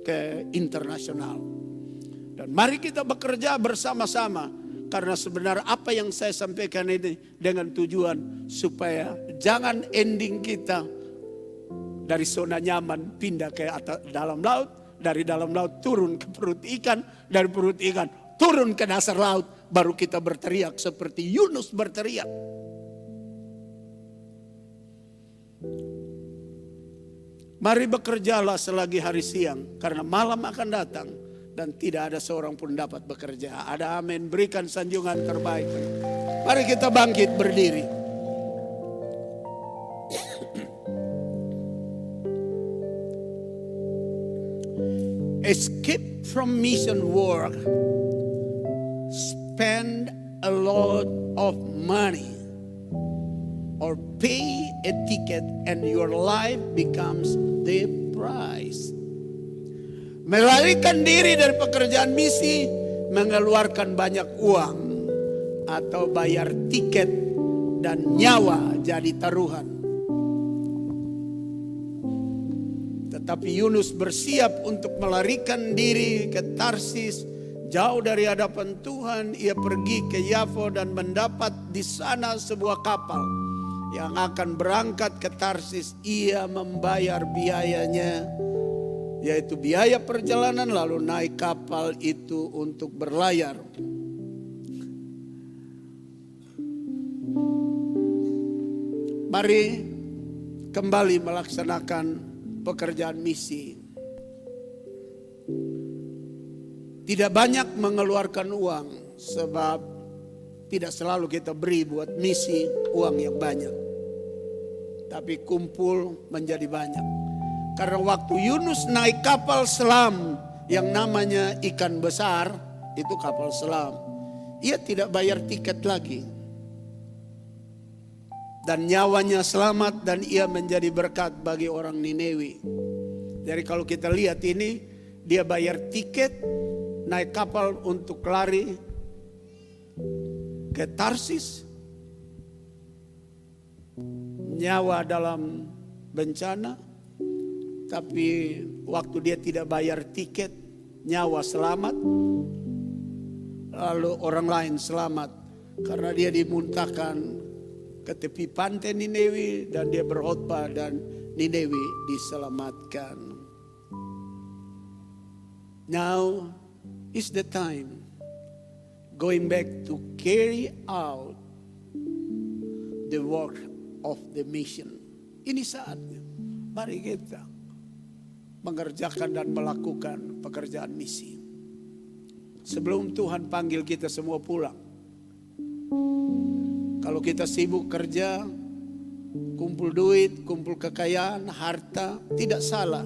ke internasional. Dan mari kita bekerja bersama-sama. Karena sebenarnya apa yang saya sampaikan ini dengan tujuan supaya jangan ending kita dari zona nyaman pindah ke dalam laut. Dari dalam laut turun ke perut ikan. Dari perut ikan turun ke dasar laut. Baru kita berteriak seperti Yunus berteriak. Mari bekerjalah selagi hari siang. Karena malam akan datang. Dan tidak ada seorang pun dapat bekerja. Ada amin. Berikan sanjungan terbaik. Mari kita bangkit berdiri. Escape from mission work. Spend a lot of money. Or pay a ticket and your life becomes the prize. Melarikan diri dari pekerjaan misi, mengeluarkan banyak uang, atau bayar tiket dan nyawa jadi taruhan. Tetapi Yunus bersiap untuk melarikan diri ke Tarsis, jauh dari hadapan Tuhan. Ia pergi ke Yafo dan mendapat di sana sebuah kapal yang akan berangkat ke Tarsis. Ia membayar biayanya, yaitu biaya perjalanan, lalu naik kapal itu untuk berlayar. Mari kembali melaksanakan pekerjaan misi. Tidak banyak mengeluarkan uang, sebab tidak selalu kita beri buat misi uang yang banyak. Tapi kumpul menjadi banyak. Karena waktu Yunus naik kapal selam yang namanya ikan besar, itu kapal selam, ia tidak bayar tiket lagi. Dan nyawanya selamat dan ia menjadi berkat bagi orang Niniwi. Jadi kalau kita lihat ini, dia bayar tiket, naik kapal untuk lari ke Tarsis. Nyawa dalam bencana. Tapi waktu dia tidak bayar tiket, nyawa selamat. Lalu orang lain selamat. Karena dia dimuntahkan ke tepi pantai Niniwi. Dan dia berkhotbah dan Niniwi diselamatkan. Now is the time. Going back to carry out the work of the mission. Ini saatnya. Mari kita mengerjakan dan melakukan pekerjaan misi. Sebelum Tuhan panggil kita semua pulang. Kalau kita sibuk kerja, kumpul duit, kumpul kekayaan, harta, tidak salah.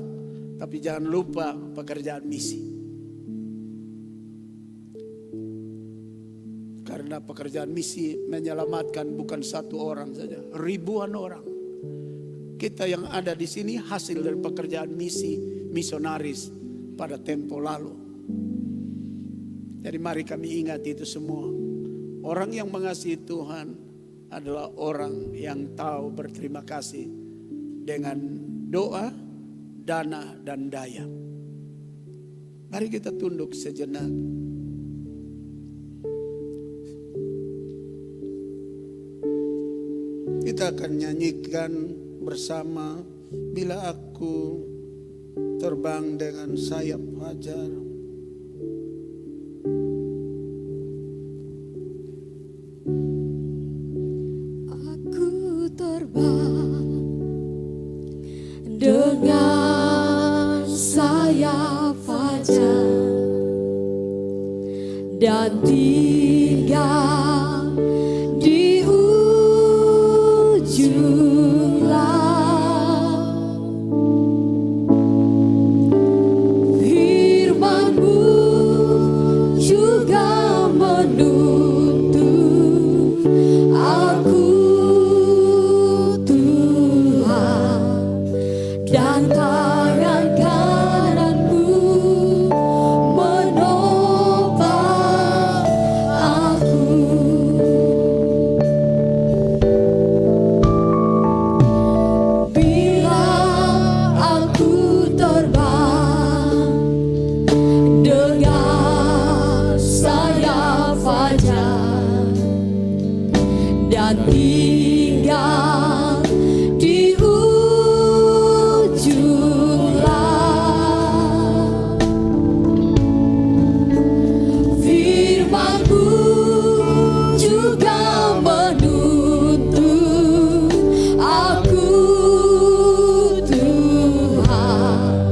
Tapi jangan lupa pekerjaan misi. Karena pekerjaan misi menyelamatkan bukan satu orang saja, ribuan orang. Kita yang ada di sini hasil dari pekerjaan misi misionaris pada tempo lalu. Jadi mari kami ingat itu semua. Orang yang mengasihi Tuhan adalah orang yang tahu berterima kasih dengan doa, dana, dan daya. Mari kita tunduk sejenak. Kita akan nyanyikan bersama, bila aku terbang dengan sayap fajar. Aku terbang dengan sayap fajar dan tinggal di ujung laut. Firman-Mu juga menuntun aku, Tuhan, dan tangan kanan-Mu menopang aku. Bila aku terbang dengan sayap fajar dan tinggal di ujung laut. Firman-Mu juga menuntun aku, Tuhan,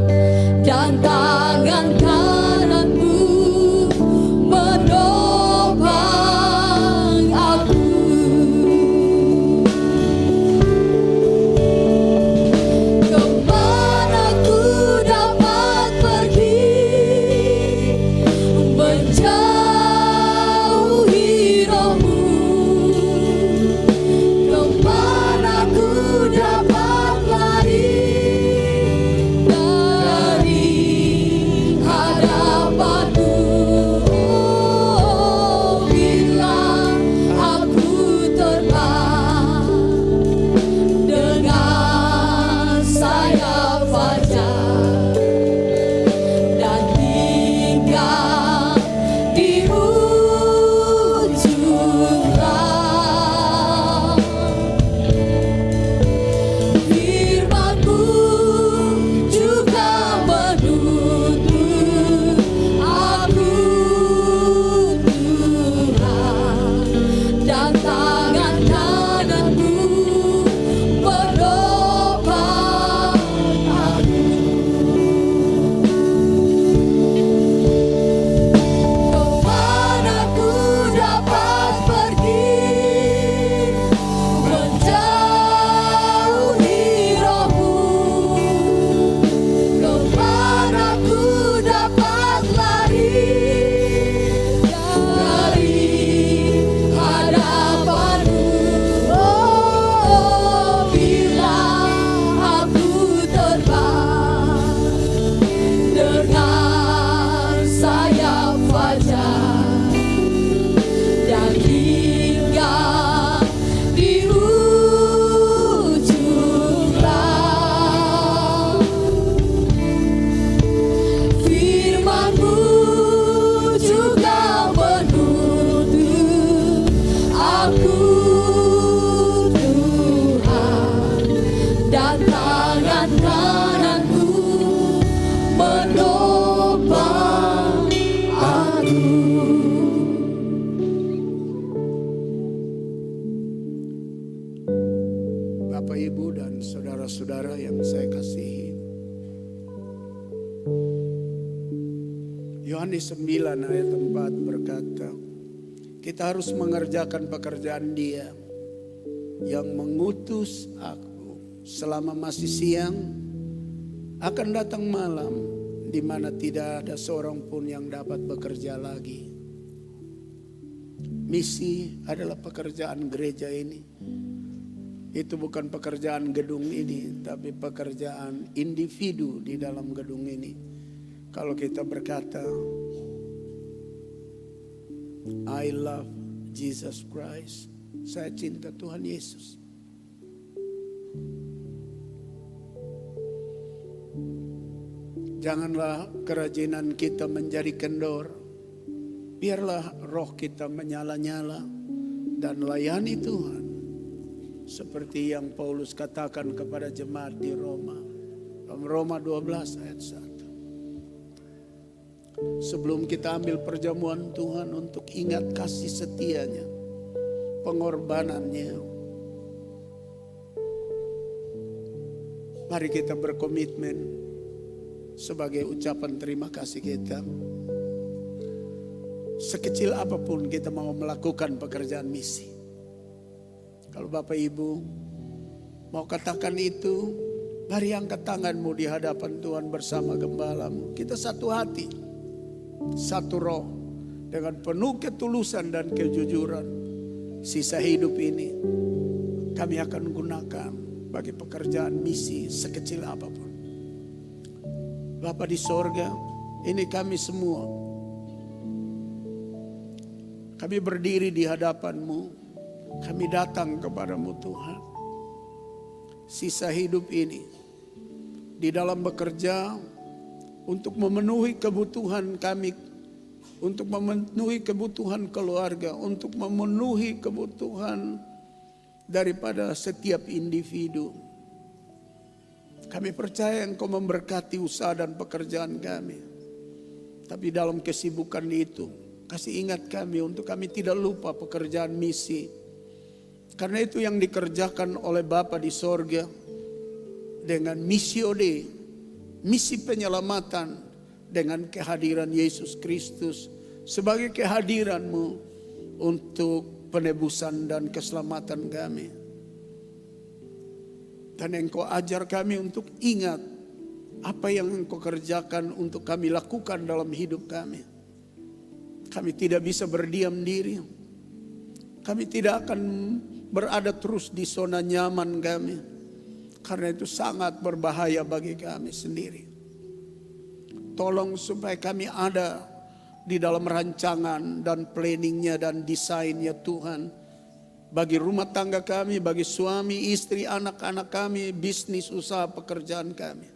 dan tangan kanan-Mu menopang aku. Kemana ku dapat pergi menjauhi Roh-Mu? Kemana ku dapat lari dari hadapan-Mu? Oh, bila aku terbang dengan sayap fajar dan tinggal di ujung laut. Firman-Mu juga menuntun aku, Tuhan, dan tangan kanan-Mu menopang aku. Kemana ku dapat pergi menjauhi Roh-Mu? Kemana ku dapat lari dari hadapan-Mu? Oh, bila aku terbang dengan sayap fajar dan tinggal di ujung laut. Firman-Mu juga menuntun aku, Tuhan, dan tangan kanan-Mu menopang aku. Bapak, Ibu, dan saudara-saudara yang saya kasihi, Yohanes 9 ayat 4 berkata, kita harus mengerjakan pekerjaan Dia yang mengutus aku. Selama masih siang, akan datang malam di mana tidak ada seorang pun yang dapat bekerja lagi. Misi adalah pekerjaan gereja ini. Itu bukan pekerjaan gedung ini, tapi pekerjaan individu di dalam gedung ini. Kalau kita berkata, I love Jesus Christ, saya cinta Tuhan Yesus. Janganlah kerajinan kita menjadi kendor. Biarlah roh kita menyala-nyala dan layani Tuhan. Seperti yang Paulus katakan kepada jemaat di Roma. Dalam Roma 12 ayat 1. Sebelum kita ambil perjamuan Tuhan untuk ingat kasih setianya, pengorbanannya. Mari kita berkomitmen sebagai ucapan terima kasih kita. Sekecil apapun kita mau melakukan pekerjaan misi. Kalau Bapak Ibu mau katakan itu, mari angkat tanganmu di hadapan Tuhan bersama gembalamu. Kita satu hati, satu roh, dengan penuh ketulusan dan kejujuran. Sisa hidup ini kami akan gunakan bagi pekerjaan misi sekecil apapun. Bapa di sorga, ini kami semua. Kami berdiri di hadapan-Mu. Kami datang kepadamu Tuhan. Sisa hidup ini di dalam bekerja untuk memenuhi kebutuhan kami, untuk memenuhi kebutuhan keluarga, untuk memenuhi kebutuhan daripada setiap individu. Kami percaya Engkau memberkati usaha dan pekerjaan kami. Tapi dalam kesibukan itu, kasih ingat kami untuk kami tidak lupa pekerjaan misi. Karena itu yang dikerjakan oleh Bapa di sorga dengan missio Dei, misi penyelamatan dengan kehadiran Yesus Kristus sebagai kehadiran-Mu untuk penebusan dan keselamatan kami. Dan Engkau ajar kami untuk ingat apa yang Engkau kerjakan untuk kami lakukan dalam hidup kami. Kami tidak bisa berdiam diri. Kami tidak akan berada terus di zona nyaman kami. Karena itu sangat berbahaya bagi kami sendiri. Tolong supaya kami ada di dalam rancangan dan planningnya dan desainnya Tuhan. Bagi rumah tangga kami, bagi suami, istri, anak-anak kami, bisnis, usaha, pekerjaan kami.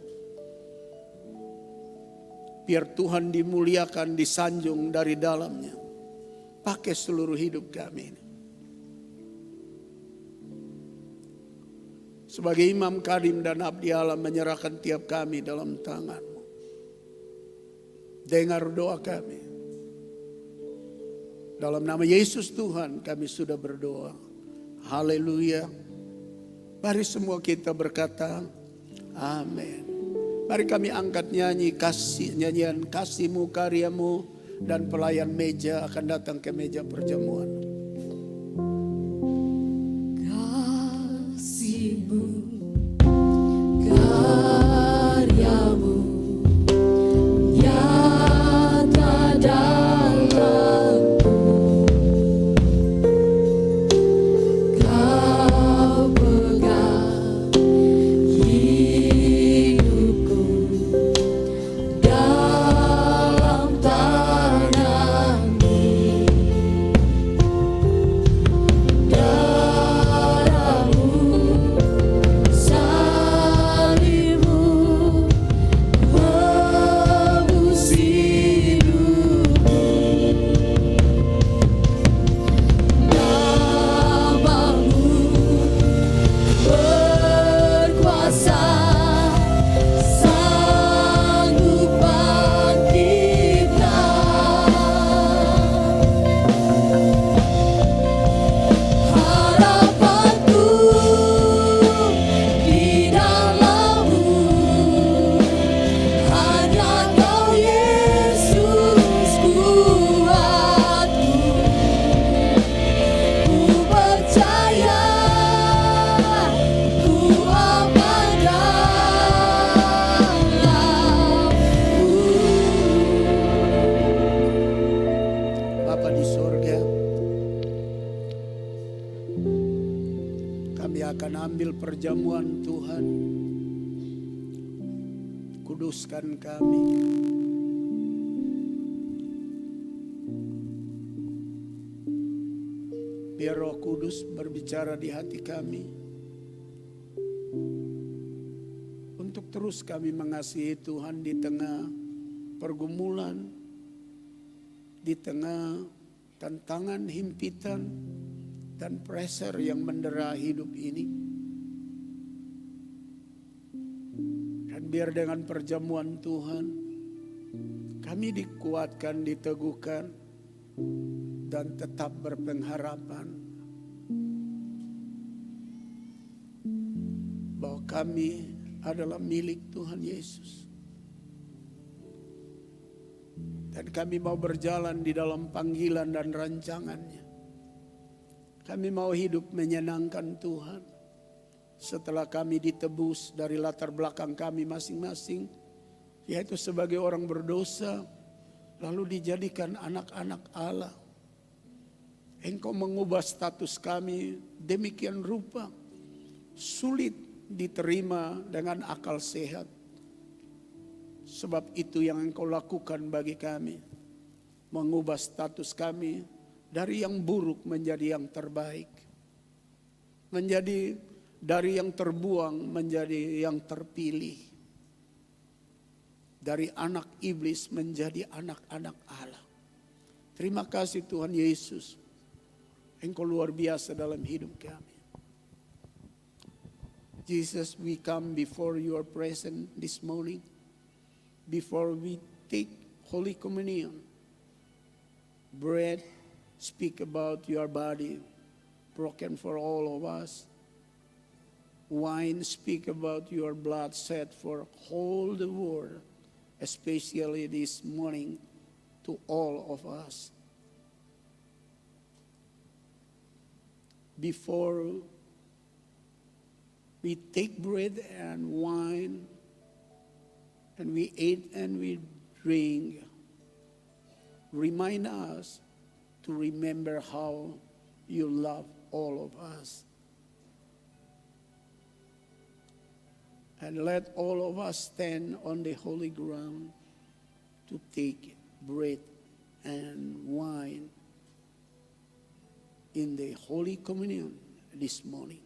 Biar Tuhan dimuliakan, disanjung dari dalamnya. Pakai seluruh hidup kami ini. Sebagai imam kadim dan abdi Allah menyerahkan tiap kami dalam tangan-Mu. Dengar doa kami. Dalam nama Yesus Tuhan kami sudah berdoa. Haleluya. Mari semua kita berkata amin. Mari kami angkat nyanyian kasih-Mu, karya-Mu, dan pelayan meja akan datang ke meja perjamuan. Karyamu nyata dalamku, Kau pegang hidupku dalam tangan-Mu. perjamuan Tuhan. Kuduskan kami. Biar Roh Kudus berbicara di hati kami. untuk terus kami mengasihi Tuhan di tengah pergumulan, di tengah tantangan, himpitan, dan pressure yang mendera hidup ini. Dan biar dengan perjamuan Tuhan, kami dikuatkan, diteguhkan, dan tetap berpengharapan bahwa kami adalah milik Tuhan Yesus. Dan kami mau berjalan di dalam panggilan dan rancangannya. Kami mau hidup menyenangkan Tuhan. Setelah kami ditebus dari latar belakang kami masing-masing, yaitu sebagai orang berdosa, lalu dijadikan anak-anak Allah. Engkau mengubah status kami demikian rupa, sulit diterima dengan akal sehat. Sebab itu yang Engkau lakukan bagi kami, mengubah status kami dari yang buruk menjadi yang terbaik, menjadi dari yang terbuang menjadi yang terpilih, dari anak iblis menjadi anak-anak Allah. Terima kasih Tuhan Yesus, Engkau luar biasa dalam hidup kami. Jesus, we come before your presence this morning. Before we take Holy Communion, bread, speak about your body broken for all of us. Wine, speak about your blood shed for all the world, especially this morning to all of us. Before we take bread and wine, and we eat and we drink, remind us to remember how you love all of us. And let all of us stand on the holy ground to take bread and wine in the Holy Communion this morning.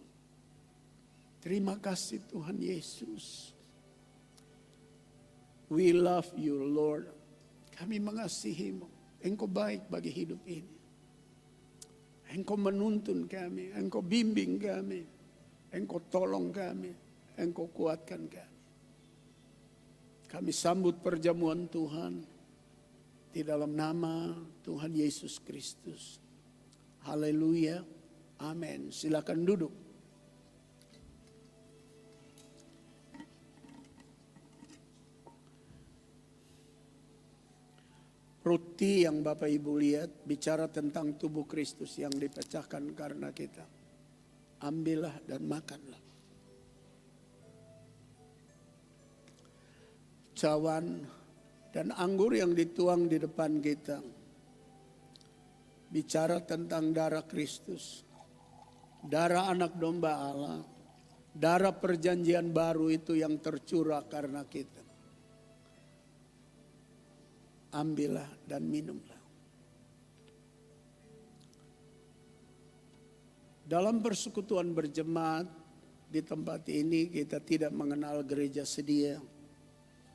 Terima kasih Tuhan Yesus. We love you, Lord. Kami mengasihi-Mu. Engkau baik bagi hidup ini. Engkau menuntun kami, Engkau bimbing kami, Engkau tolong kami, Engkau kuatkan kami. Kami sambut perjamuan Tuhan di dalam nama Tuhan Yesus Kristus. Haleluya. Amin. Silakan duduk. Roti yang Bapak Ibu lihat bicara tentang tubuh Kristus yang dipecahkan karena kita. Ambillah dan makanlah. Cawan dan anggur yang dituang di depan kita bicara tentang darah Kristus, darah anak domba Allah, darah perjanjian baru itu yang tercurah karena kita. Ambillah dan minumlah. Dalam persekutuan berjemaat di tempat ini kita tidak mengenal gereja sedia.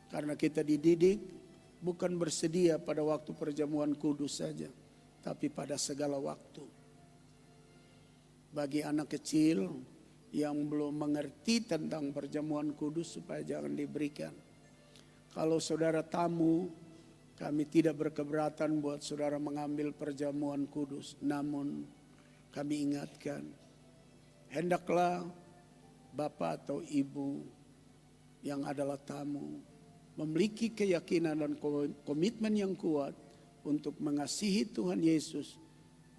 Karena kita dididik bukan bersedia pada waktu perjamuan kudus saja, tapi pada segala waktu. Bagi anak kecil yang belum mengerti tentang perjamuan kudus supaya jangan diberikan. Kalau saudara tamu, kami tidak berkeberatan buat saudara mengambil perjamuan kudus. Namun kami ingatkan, hendaklah bapak atau ibu yang adalah tamu memiliki keyakinan dan komitmen yang kuat untuk mengasihi Tuhan Yesus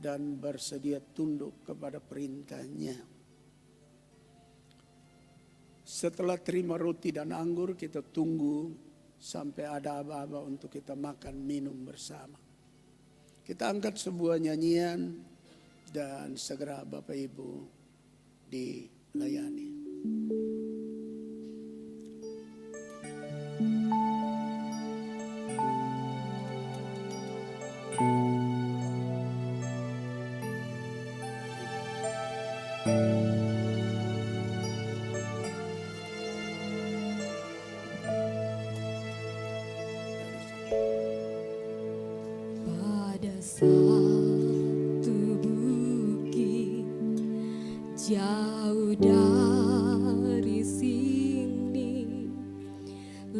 dan bersedia tunduk kepada perintahnya. Setelah terima roti dan anggur, kita tunggu sampai ada aba-aba untuk kita makan minum bersama. Kita angkat sebuah nyanyian dan segera Bapak Ibu dilayani.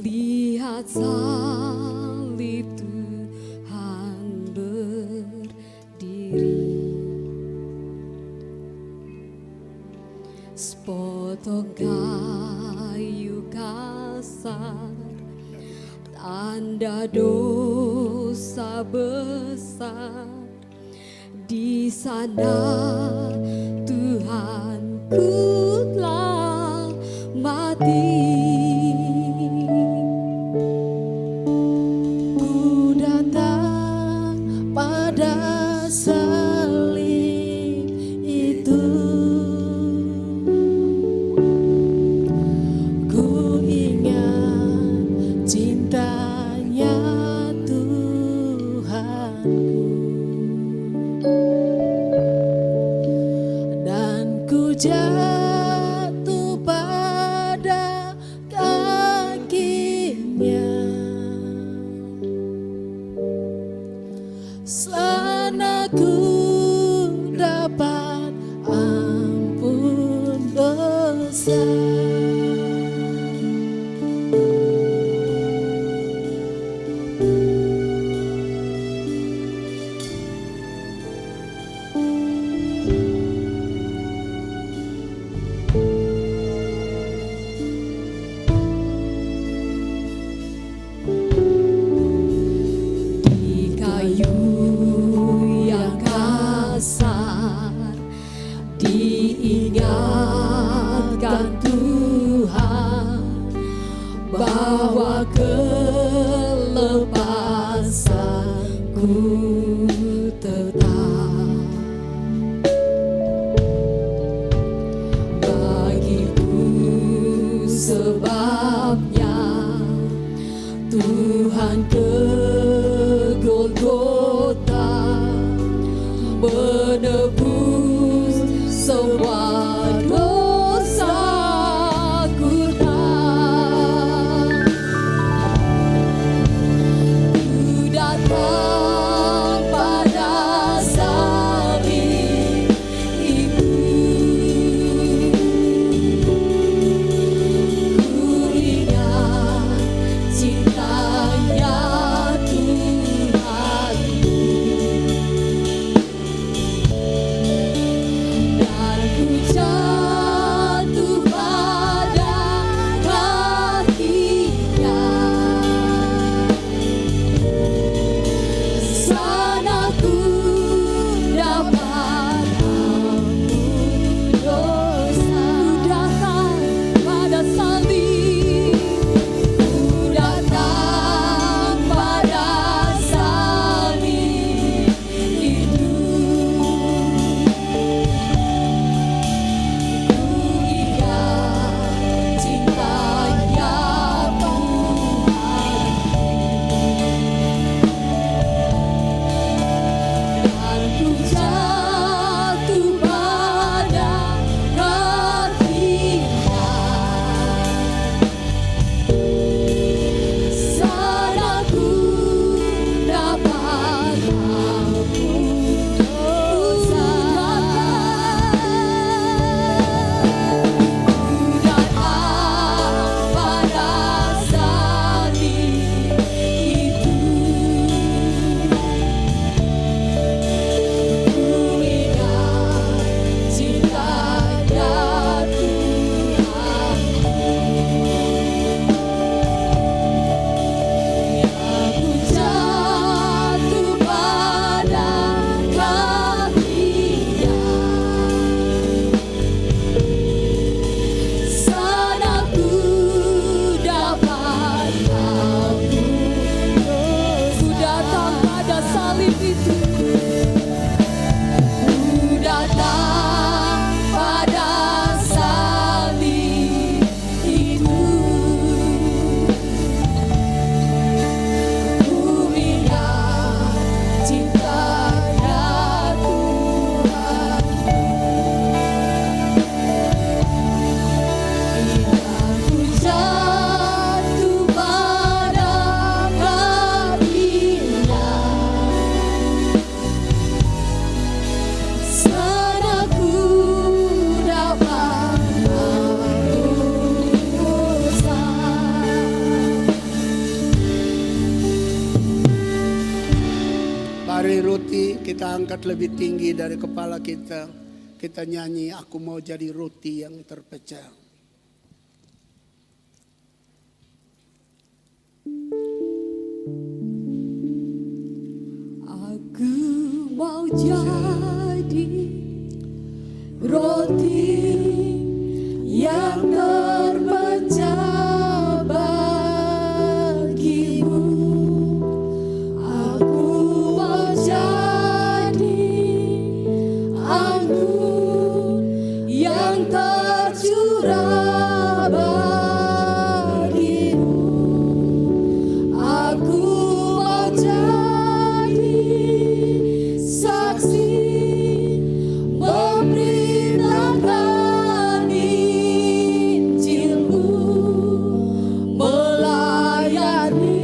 lihat salib Tuhan berdiri, sepotong kayu kasar, tanda dosa besar. Di sana Tuhanku telah mati. Ku datang pada salib itu, ku ingat cintanya Tuhanku, dan ku jatuh pada kakinya. Sana ku dapat ampun dosa. Di kayu yang kasar diingatkan Tuhan bahwa kelepasanku tetap bagiku, sebabnya Tuhan ke Golgota menebus semua dosaku. Ku datang kita angkat lebih tinggi dari kepala kita. Kita nyanyi, aku mau jadi roti yang terpecah. Aku mau jadi roti yang terpecah bagimu. Aku mau jadi anggur yang tercurah bagimu. Aku mau jadi saksi memberitakan Injil-Mu, melayani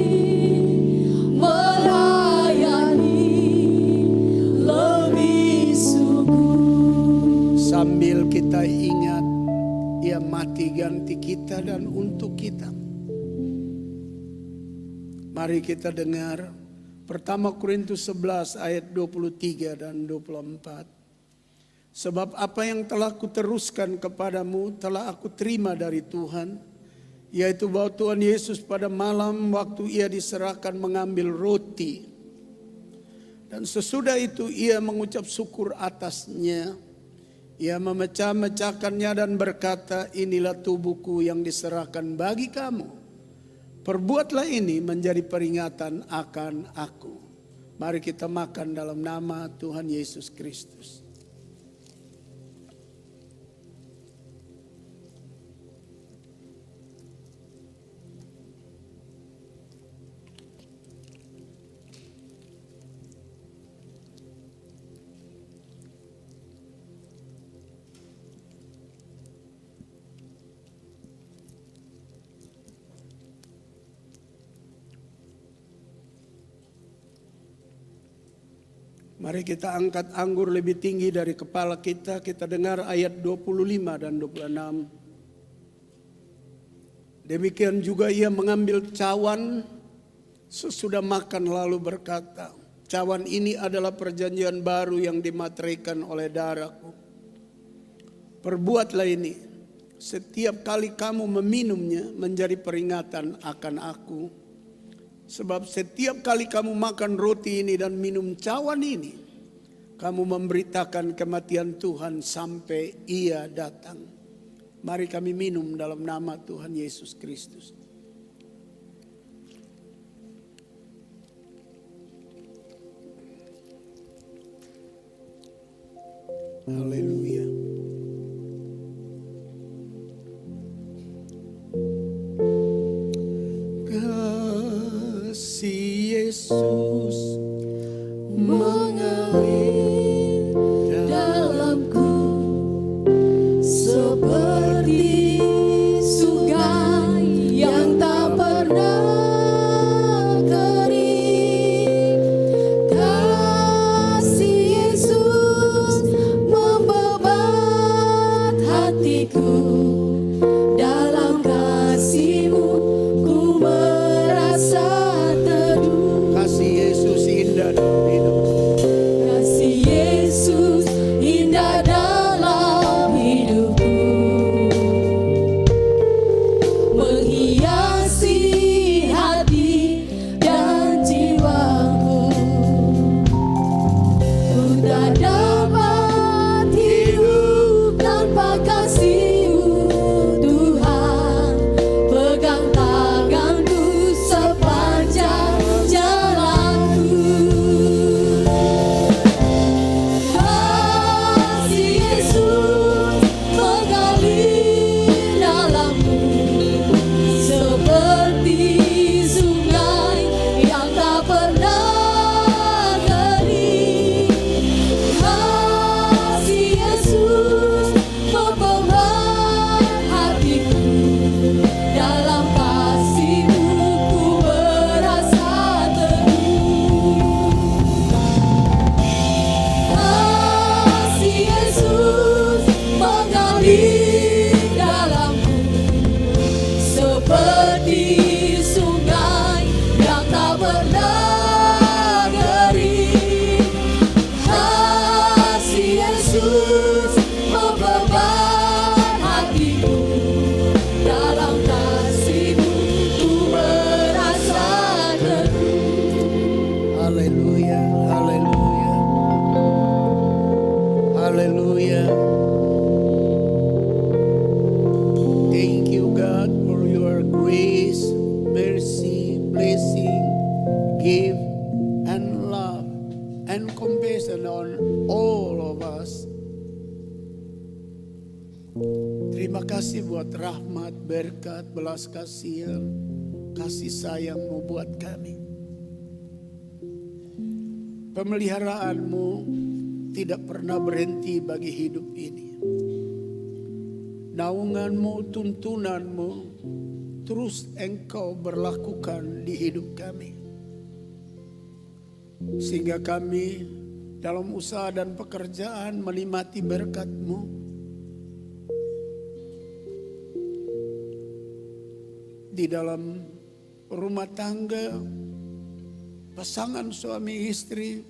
lebih sungguh. Sambil kita ingat, Ia mati ganti kita dan untuk kita. Mari kita dengar pertama Korintus 11 ayat 23 dan 24. Sebab apa yang telah kuteruskan kepadamu telah aku terima dari Tuhan, yaitu bahwa Tuhan Yesus pada malam waktu Ia diserahkan mengambil roti, dan sesudah itu Ia mengucap syukur atasnya. Ia memecah-mecahkannya dan berkata, inilah tubuhku yang diserahkan bagi kamu. Perbuatlah ini menjadi peringatan akan aku. Mari kita makan dalam nama Tuhan Yesus Kristus. Mari kita angkat anggur lebih tinggi dari kepala kita. Kita dengar ayat 25 dan 26. Demikian juga Ia mengambil cawan sesudah makan lalu berkata, cawan ini adalah perjanjian baru yang dimateraikan oleh darahku. Perbuatlah ini setiap kali kamu meminumnya menjadi peringatan akan aku. Sebab setiap kali kamu makan roti ini dan minum cawan ini, kamu memberitakan kematian Tuhan sampai Ia datang. Mari kami minum dalam nama Tuhan Yesus Kristus. Haleluya. Kasih Yesus mengalir dalamku seperti sungai yang tak pernah kering. Kasih Yesus membebat hatiku. Dalam kasih-Mu ku merasa teduh. Kasih grace, mercy, blessing, give, and love, and compassion on all of us. Terima kasih buat rahmat, berkat, belas kasihan, kasih sayang-Mu buat kami. Pemeliharaanmu tidak pernah berhenti bagi hidup ini. Naunganmu, tuntunanmu terus Engkau berlakukan di hidup kami. Sehingga kami dalam usaha dan pekerjaan menikmati berkat-Mu. Di dalam rumah tangga, pasangan suami istri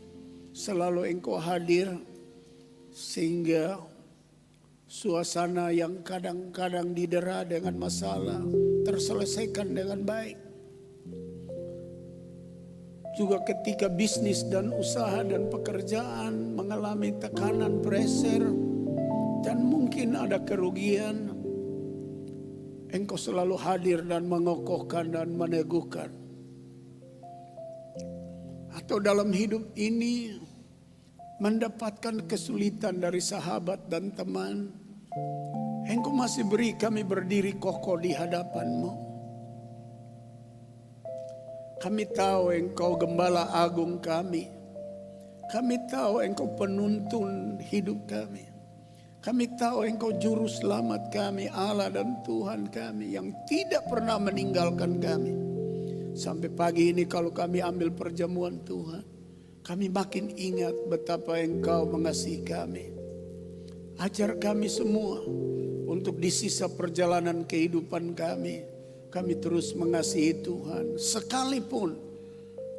selalu Engkau hadir sehingga suasana yang kadang-kadang didera dengan masalah terselesaikan dengan baik. Juga ketika bisnis dan usaha dan pekerjaan mengalami tekanan, pressure, dan mungkin ada kerugian, Engkau selalu hadir dan mengokohkan dan meneguhkan. Atau dalam hidup ini mendapatkan kesulitan dari sahabat dan teman, Engkau masih beri kami berdiri kokoh di hadapan-Mu. Kami tahu Engkau gembala agung kami. Kami tahu Engkau penuntun hidup kami. Kami tahu Engkau juru selamat kami, Allah dan Tuhan kami yang tidak pernah meninggalkan kami. Sampai pagi ini kalau kami ambil perjamuan Tuhan, kami makin ingat betapa Engkau mengasihi kami. Ajar kami semua untuk di sisa perjalanan kehidupan kami terus mengasihi Tuhan. Sekalipun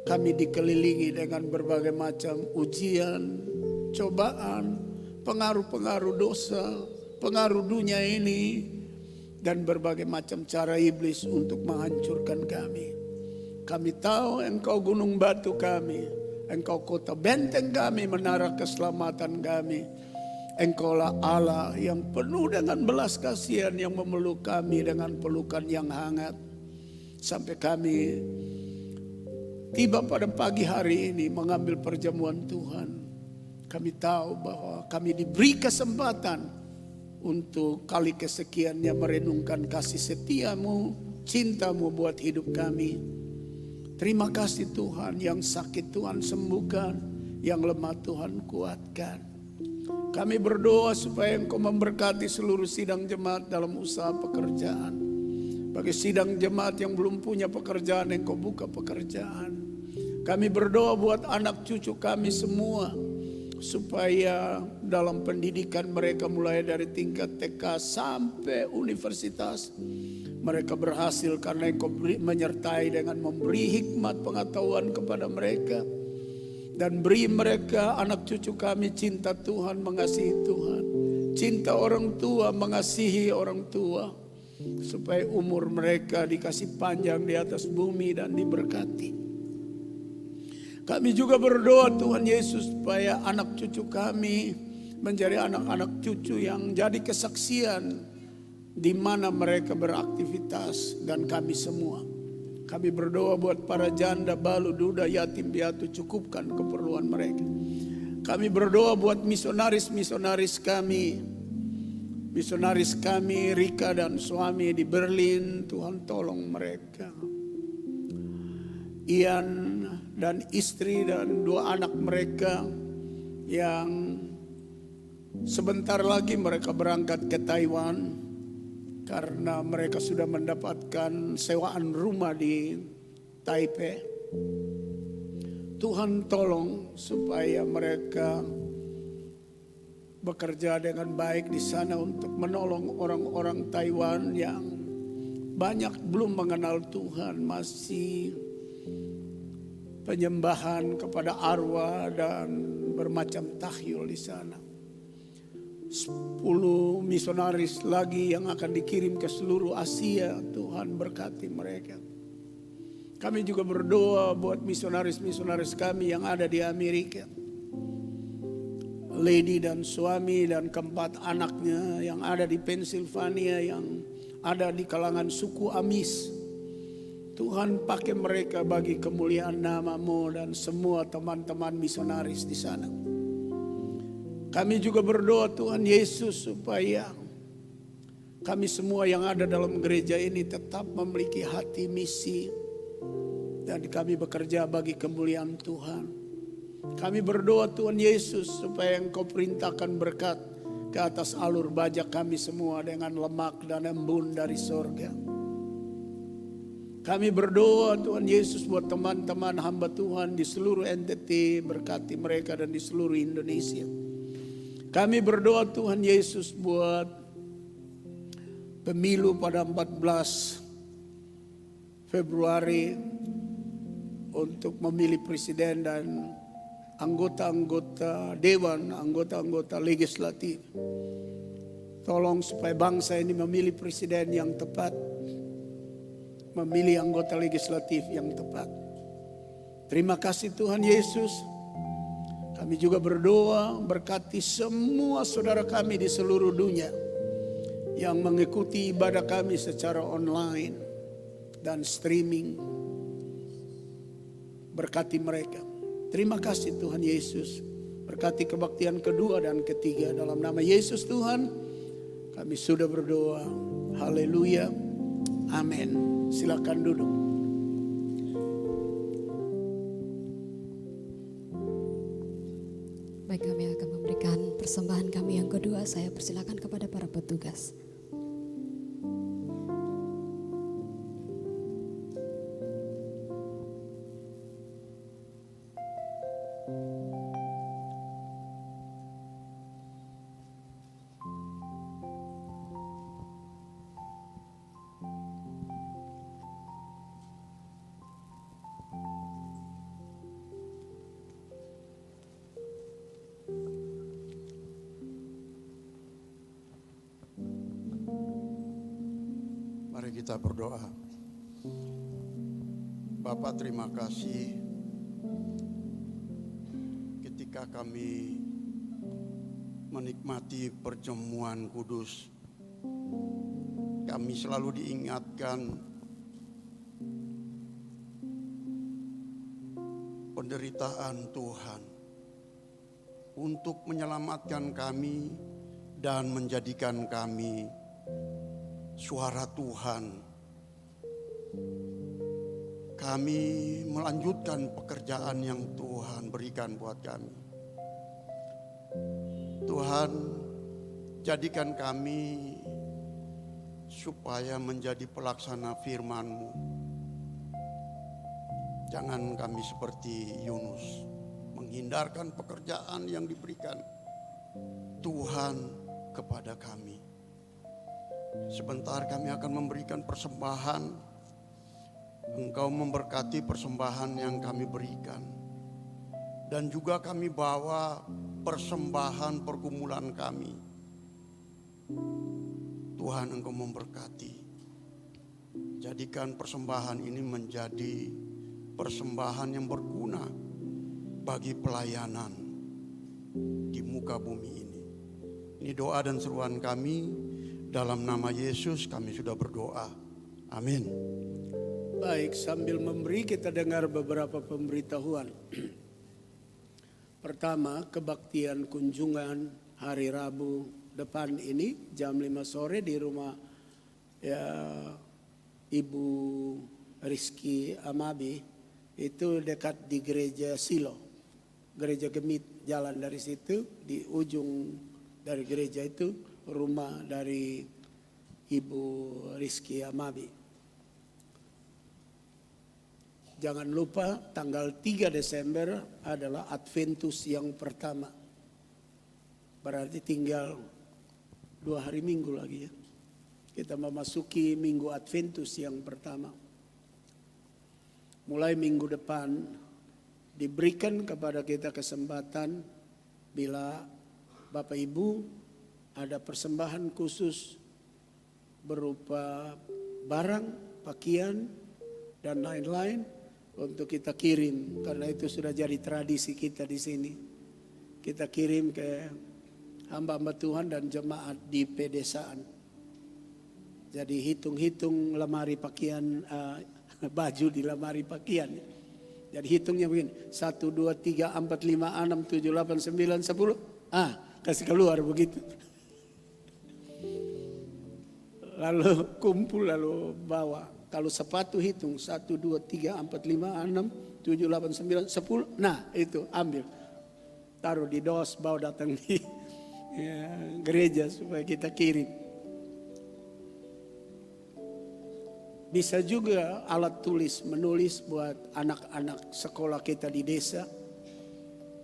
kami dikelilingi dengan berbagai macam ujian, cobaan, pengaruh-pengaruh dosa, pengaruh dunia ini, dan berbagai macam cara iblis untuk menghancurkan kami. Kami tahu Engkau gunung batu kami, Engkau kota benteng kami, menara keselamatan kami. Engkaulah Allah yang penuh dengan belas kasihan yang memeluk kami dengan pelukan yang hangat. Sampai kami tiba pada pagi hari ini mengambil perjamuan Tuhan. Kami tahu bahwa kami diberi kesempatan untuk kali kesekiannya merenungkan kasih setiamu, cintamu buat hidup kami. Terima kasih Tuhan, yang sakit Tuhan sembuhkan, yang lemah Tuhan kuatkan. Kami berdoa supaya Engkau memberkati seluruh sidang jemaat dalam usaha pekerjaan. Bagi sidang jemaat yang belum punya pekerjaan, Engkau buka pekerjaan. Kami berdoa buat anak cucu kami semua, supaya dalam pendidikan mereka mulai dari tingkat TK sampai universitas, mereka berhasil karena Engkau menyertai dengan memberi hikmat pengetahuan kepada mereka. Dan beri mereka, anak cucu kami, cinta Tuhan, mengasihi Tuhan. Cinta orang tua, mengasihi orang tua. Supaya umur mereka dikasih panjang di atas bumi dan diberkati. Kami juga berdoa Tuhan Yesus supaya anak cucu kami menjadi anak-anak cucu yang jadi kesaksian di mana mereka beraktivitas, dan kami semua. Kami berdoa buat para janda, balu, duda, yatim, piatu, cukupkan keperluan mereka. Kami berdoa buat misionaris-misionaris kami. Misionaris kami, Rika dan suami di Berlin, Tuhan tolong mereka. Ian dan istri dan 2 anak mereka yang sebentar lagi mereka berangkat ke Taiwan karena mereka sudah mendapatkan sewaan rumah di Taipei. Tuhan tolong supaya mereka bekerja dengan baik di sana untuk menolong orang-orang Taiwan yang banyak belum mengenal Tuhan, masih penyembahan kepada arwah dan bermacam tahyul di sana. 10 misionaris lagi yang akan dikirim ke seluruh Asia. Tuhan berkati mereka. Kami juga berdoa buat misionaris-misionaris kami yang ada di Amerika. Lady dan suami dan 4 anaknya yang ada di Pennsylvania, yang ada di kalangan suku Amis. Tuhan pakai mereka bagi kemuliaan nama-Mu dan semua teman-teman misionaris di sana. Kami juga berdoa Tuhan Yesus supaya kami semua yang ada dalam gereja ini tetap memiliki hati misi dan kami bekerja bagi kemuliaan Tuhan. Kami berdoa Tuhan Yesus supaya Engkau perintahkan berkat ke atas alur bajak kami semua dengan lemak dan embun dari sorga. Kami berdoa Tuhan Yesus buat teman-teman hamba Tuhan di seluruh NTT, berkati mereka dan di seluruh Indonesia. Kami berdoa Tuhan Yesus buat pemilu pada 14 Februari untuk memilih presiden dan anggota-anggota dewan, anggota-anggota legislatif. Tolong supaya bangsa ini memilih presiden yang tepat, memilih anggota legislatif yang tepat. Terima kasih Tuhan Yesus. Kami juga berdoa berkati semua saudara kami di seluruh dunia yang mengikuti ibadah kami secara online dan streaming. Berkati mereka. Terima kasih Tuhan Yesus. Berkati kebaktian kedua dan ketiga. Dalam nama Yesus Tuhan, kami sudah berdoa. Haleluya. Amin. Silakan duduk. Baik, kami akan memberikan persembahan kami yang kedua. Saya persilakan kepada para petugas. Mari kita berdoa. Bapa, terima kasih ketika kami menikmati perjamuan kudus, kami selalu diingatkan penderitaan Tuhan untuk menyelamatkan kami dan menjadikan kami suara Tuhan. Kami melanjutkan pekerjaan yang Tuhan berikan buat kami. Tuhan, jadikan kami supaya menjadi pelaksana firman-Mu. Jangan kami seperti Yunus, menghindarkan pekerjaan yang diberikan Tuhan kepada kami. Sebentar kami akan memberikan persembahan. Engkau memberkati persembahan yang kami berikan. Dan juga kami bawa persembahan pergumulan kami. Tuhan, Engkau memberkati. Jadikan persembahan ini menjadi persembahan yang berguna bagi pelayanan di muka bumi ini. Ini doa dan seruan kami. Dalam nama Yesus kami sudah berdoa. Amin. Baik, sambil memberi kita dengar beberapa pemberitahuan. Pertama, kebaktian kunjungan hari Rabu depan ini jam 5 sore di rumah Ibu Rizky Amabi. Itu dekat di gereja Silo. Gereja Gemit, jalan dari situ. Di ujung dari gereja itu rumah dari Ibu Rizky Amabi. Jangan lupa tanggal 3 Desember adalah Adventus yang pertama. Berarti tinggal 2 hari minggu lagi ya. Kita memasuki minggu Adventus yang pertama. Mulai minggu depan diberikan kepada kita kesempatan bila Bapak Ibu ada persembahan khusus berupa barang, pakaian, dan lain-lain untuk kita kirim, karena itu sudah jadi tradisi kita di sini. Kita kirim ke hamba-hamba Tuhan dan jemaat di pedesaan. Jadi hitung-hitung lemari pakaian, baju di lemari pakaian. Jadi hitungnya begini, 1, 2, 3, 4, 5, 6, 7, 8, 9, 10. Kasih keluar begitu. Lalu kumpul, lalu bawa. Kalau sepatu hitung 1, 2, 3, 4, 5, 6, 7, 8, 9, 10. Nah itu ambil. Taruh di dos, bawa datang di gereja supaya kita kirim. Bisa juga alat tulis, menulis buat anak-anak sekolah kita di desa.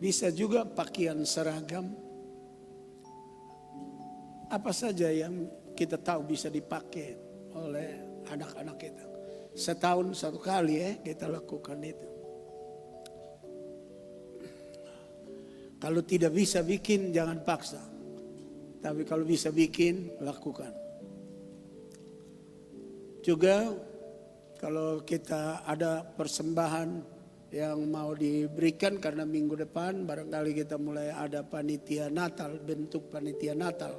Bisa juga pakaian seragam. Apa saja yang kita tahu bisa dipakai oleh anak-anak kita. Setahun satu kali kita lakukan itu. Kalau tidak bisa bikin jangan paksa. Tapi kalau bisa bikin lakukan. Juga kalau kita ada persembahan yang mau diberikan karena minggu depan barangkali kita mulai ada panitia Natal, bentuk panitia Natal.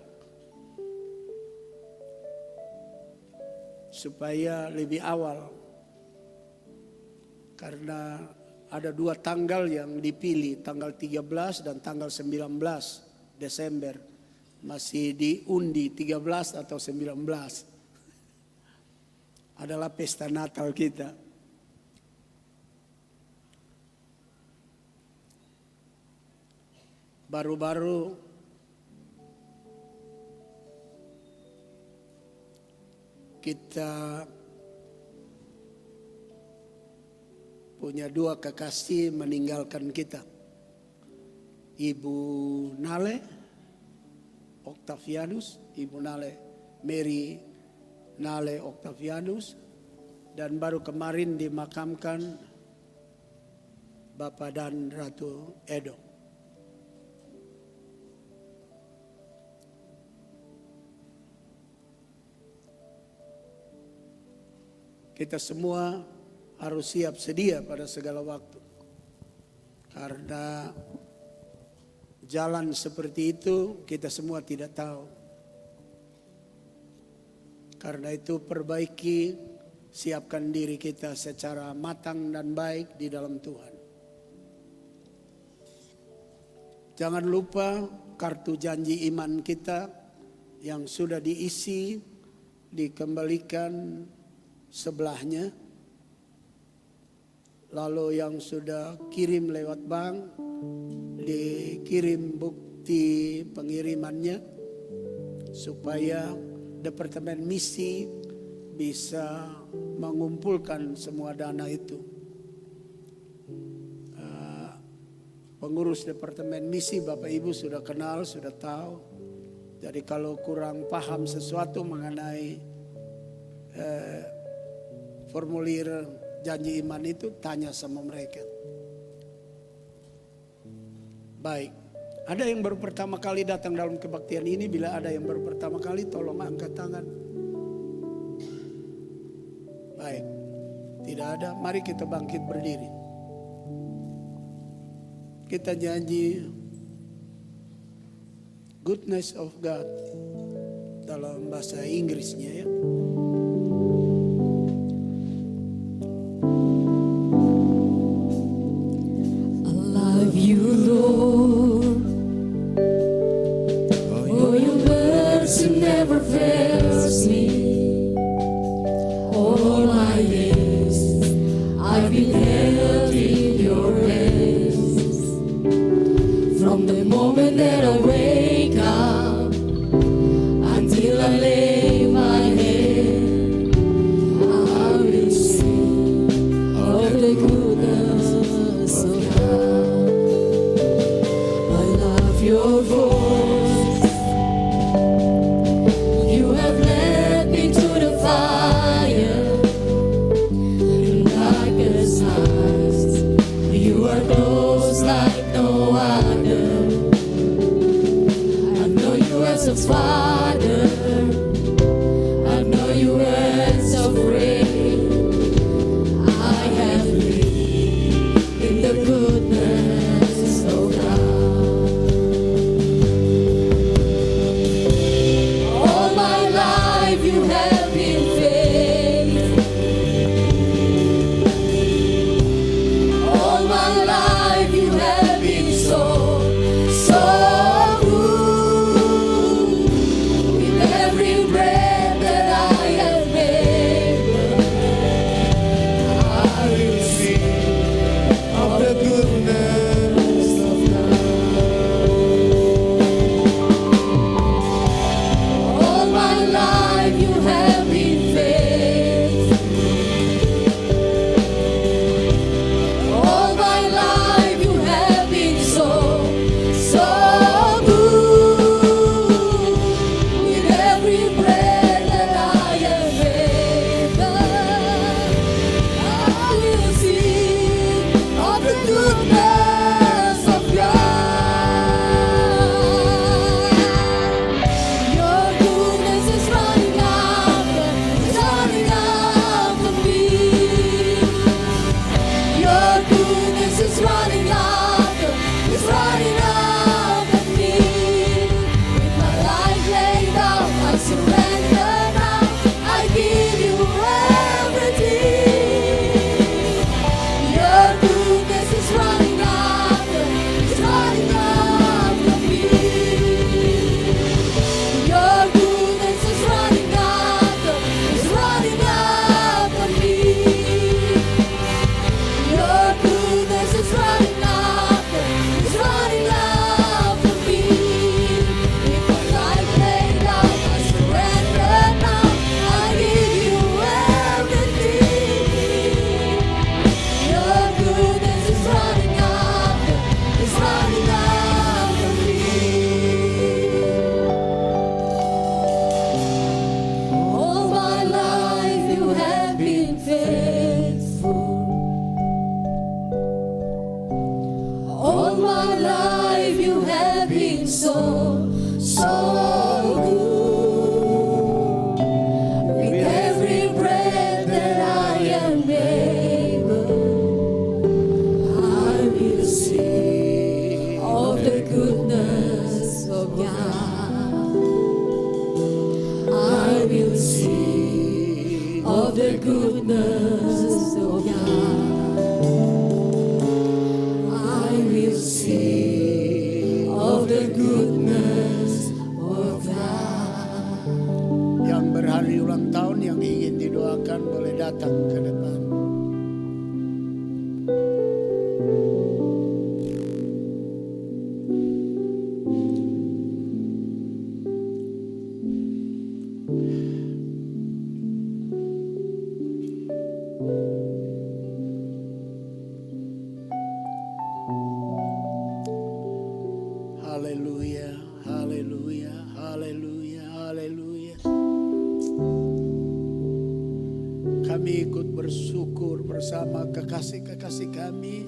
Supaya lebih awal. Karena ada 2 tanggal yang dipilih, tanggal 13 dan tanggal 19 Desember. Masih diundi 13 atau 19. Adalah pesta Natal kita. Baru-baru kita punya 2 kekasih meninggalkan kita. Ibu Nale Octavianus, Ibu Nale Mary Nale Octavianus, dan baru kemarin dimakamkan Bapak dan Ratu Edo. Kita semua harus siap sedia pada segala waktu. Karena jalan seperti itu kita semua tidak tahu. Karena itu perbaiki, siapkan diri kita secara matang dan baik di dalam Tuhan. Jangan lupa kartu janji iman kita yang sudah diisi, dikembalikan sebelahnya. Lalu yang sudah kirim lewat bank, dikirim bukti pengirimannya supaya Departemen Misi bisa mengumpulkan semua dana itu. Pengurus Departemen Misi Bapak Ibu sudah kenal, sudah tahu. Jadi kalau kurang paham sesuatu mengenai formulir janji iman itu, tanya sama mereka. Baik. Ada yang baru pertama kali datang dalam kebaktian ini, bila ada yang baru pertama kali tolong angkat tangan. Baik. Tidak ada, mari kita bangkit berdiri. Kita janji goodness of God dalam bahasa Inggrisnya ya. I love you, Lord. Oh, your mercy never fails me. All my days I've been held in your hands. From the moment that I wake up until I lay my head, I will sing of the goodness of God. I love your voice. You have led me to the fire in darkest been so, so good. With every breath that I am able, I will sing of the goodness of God. I will sing of the goodness of God. I will sing of the goodness of God. Yang berhari ulang tahun yang ingin didoakan boleh datang ke depan. Haleluya, haleluya, haleluya, haleluya. Kami ikut bersyukur bersama kekasih-kekasih kami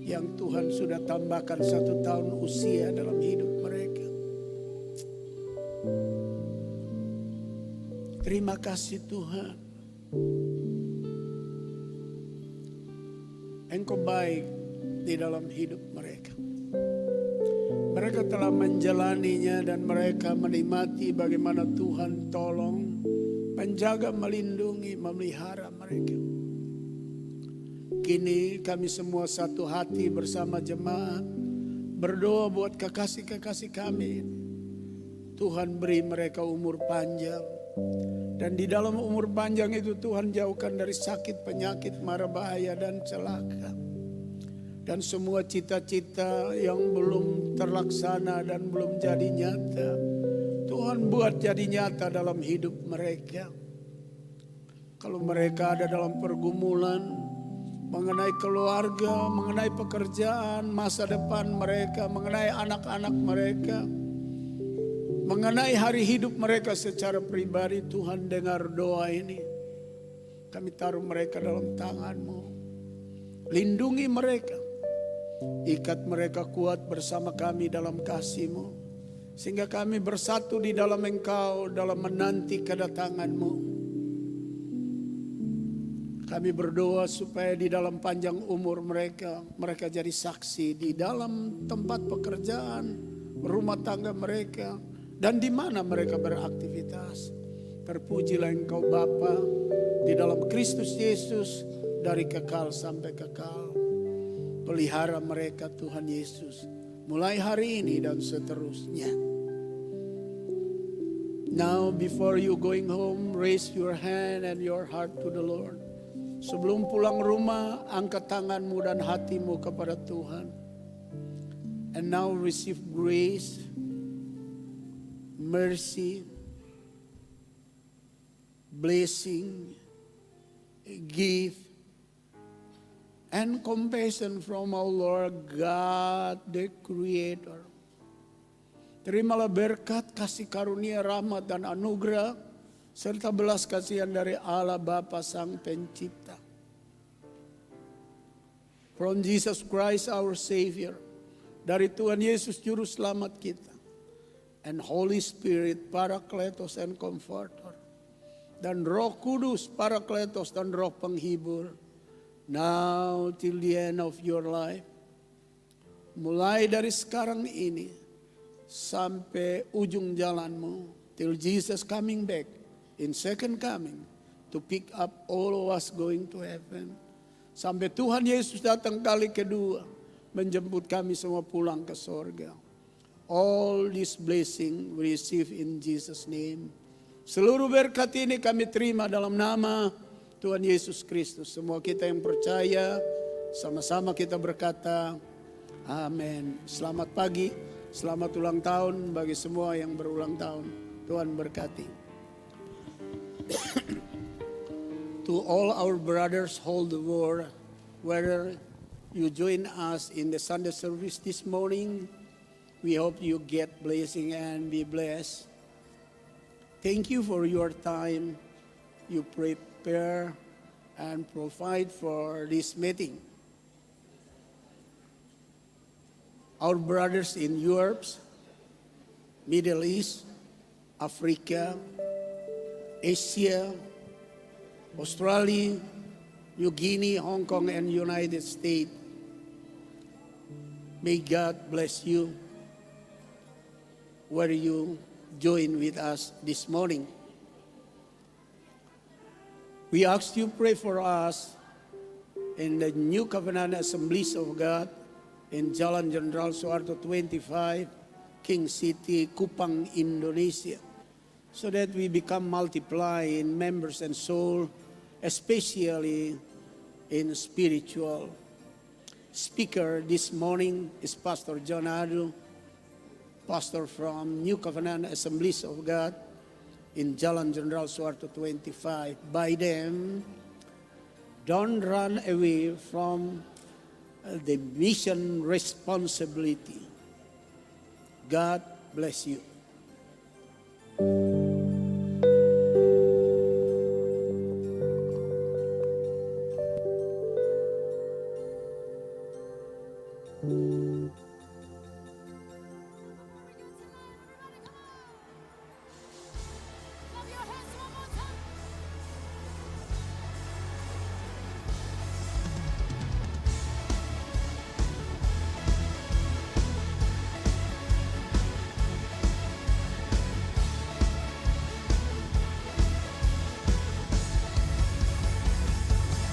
yang Tuhan sudah tambahkan 1 tahun usia dalam hidup mereka. Terima kasih Tuhan. Engkau baik di dalam hidup mereka. Mereka telah menjalaninya dan mereka menikmati bagaimana Tuhan tolong, menjaga, melindungi, memelihara mereka. Kini kami semua satu hati bersama jemaat berdoa buat kekasih-kekasih kami. Tuhan beri mereka umur panjang. Dan di dalam umur panjang itu Tuhan jauhkan dari sakit, penyakit, mara bahaya dan celaka. Dan semua cita-cita yang belum terlaksana dan belum jadi nyata, Tuhan buat jadi nyata dalam hidup mereka. Kalau mereka ada dalam pergumulan mengenai keluarga, mengenai pekerjaan, masa depan mereka, mengenai anak-anak mereka, mengenai hari hidup mereka secara pribadi, Tuhan dengar doa ini. Kami taruh mereka dalam tangan-Mu. Lindungi mereka. Ikat mereka kuat bersama kami dalam kasih-Mu. Sehingga kami bersatu di dalam Engkau dalam menanti kedatangan-Mu. Kami berdoa supaya di dalam panjang umur mereka, mereka jadi saksi di dalam tempat pekerjaan, rumah tangga mereka, dan di mana mereka beraktivitas. Terpujilah Engkau Bapa di dalam Kristus Yesus dari kekal sampai kekal. Pelihara mereka Tuhan Yesus mulai hari ini dan seterusnya. Now before you going home, raise your hand and your heart to the Lord. Sebelum pulang rumah, angkat tanganmu dan hatimu kepada Tuhan. And now receive grace, mercy, blessing, gift, and compassion from our Lord God the Creator. Terimalah berkat, kasih karunia, rahmat dan anugerah serta belas kasihan dari Allah Bapa Sang Pencipta. From Jesus Christ our Savior, dari Tuhan Yesus Juru Selamat kita, and Holy Spirit, Parakletos and Comforter, dan Roh Kudus, Parakletos dan Roh Penghibur, now till the end of your life. Mulai dari sekarang ini sampai ujung jalanmu, till Jesus coming back in second coming to pick up all of us going to heaven. Sampai Tuhan Yesus datang kali kedua menjemput kami semua pulang ke sorga. All this blessing we receive in Jesus' name. Seluruh berkat ini kami terima dalam nama Tuhan Yesus Kristus. Semua kita yang percaya, sama-sama kita berkata, amin. Selamat pagi, selamat ulang tahun bagi semua yang berulang tahun. Tuhan berkati. To all our brothers hold the world, whether you join us in the Sunday service this morning, we hope you get blessing and be blessed. Thank you for your time. You prepare and provide for this meeting. Our brothers in Europe, Middle East, Africa, Asia, Australia, New Guinea, Hong Kong, and United States. May God bless you where you join with us this morning. We ask you pray for us in the New Covenant Assemblies of God in Jalan Jenderal Suharto 25, King City, Kupang, Indonesia, so that we become multiply in members and soul, especially in spiritual. Speaker this morning is Pastor John Adu, pastor from New Covenant Assemblies of God in Jalan Jenderal Suharto 25. By them, don't run away from the mission responsibility. God bless you.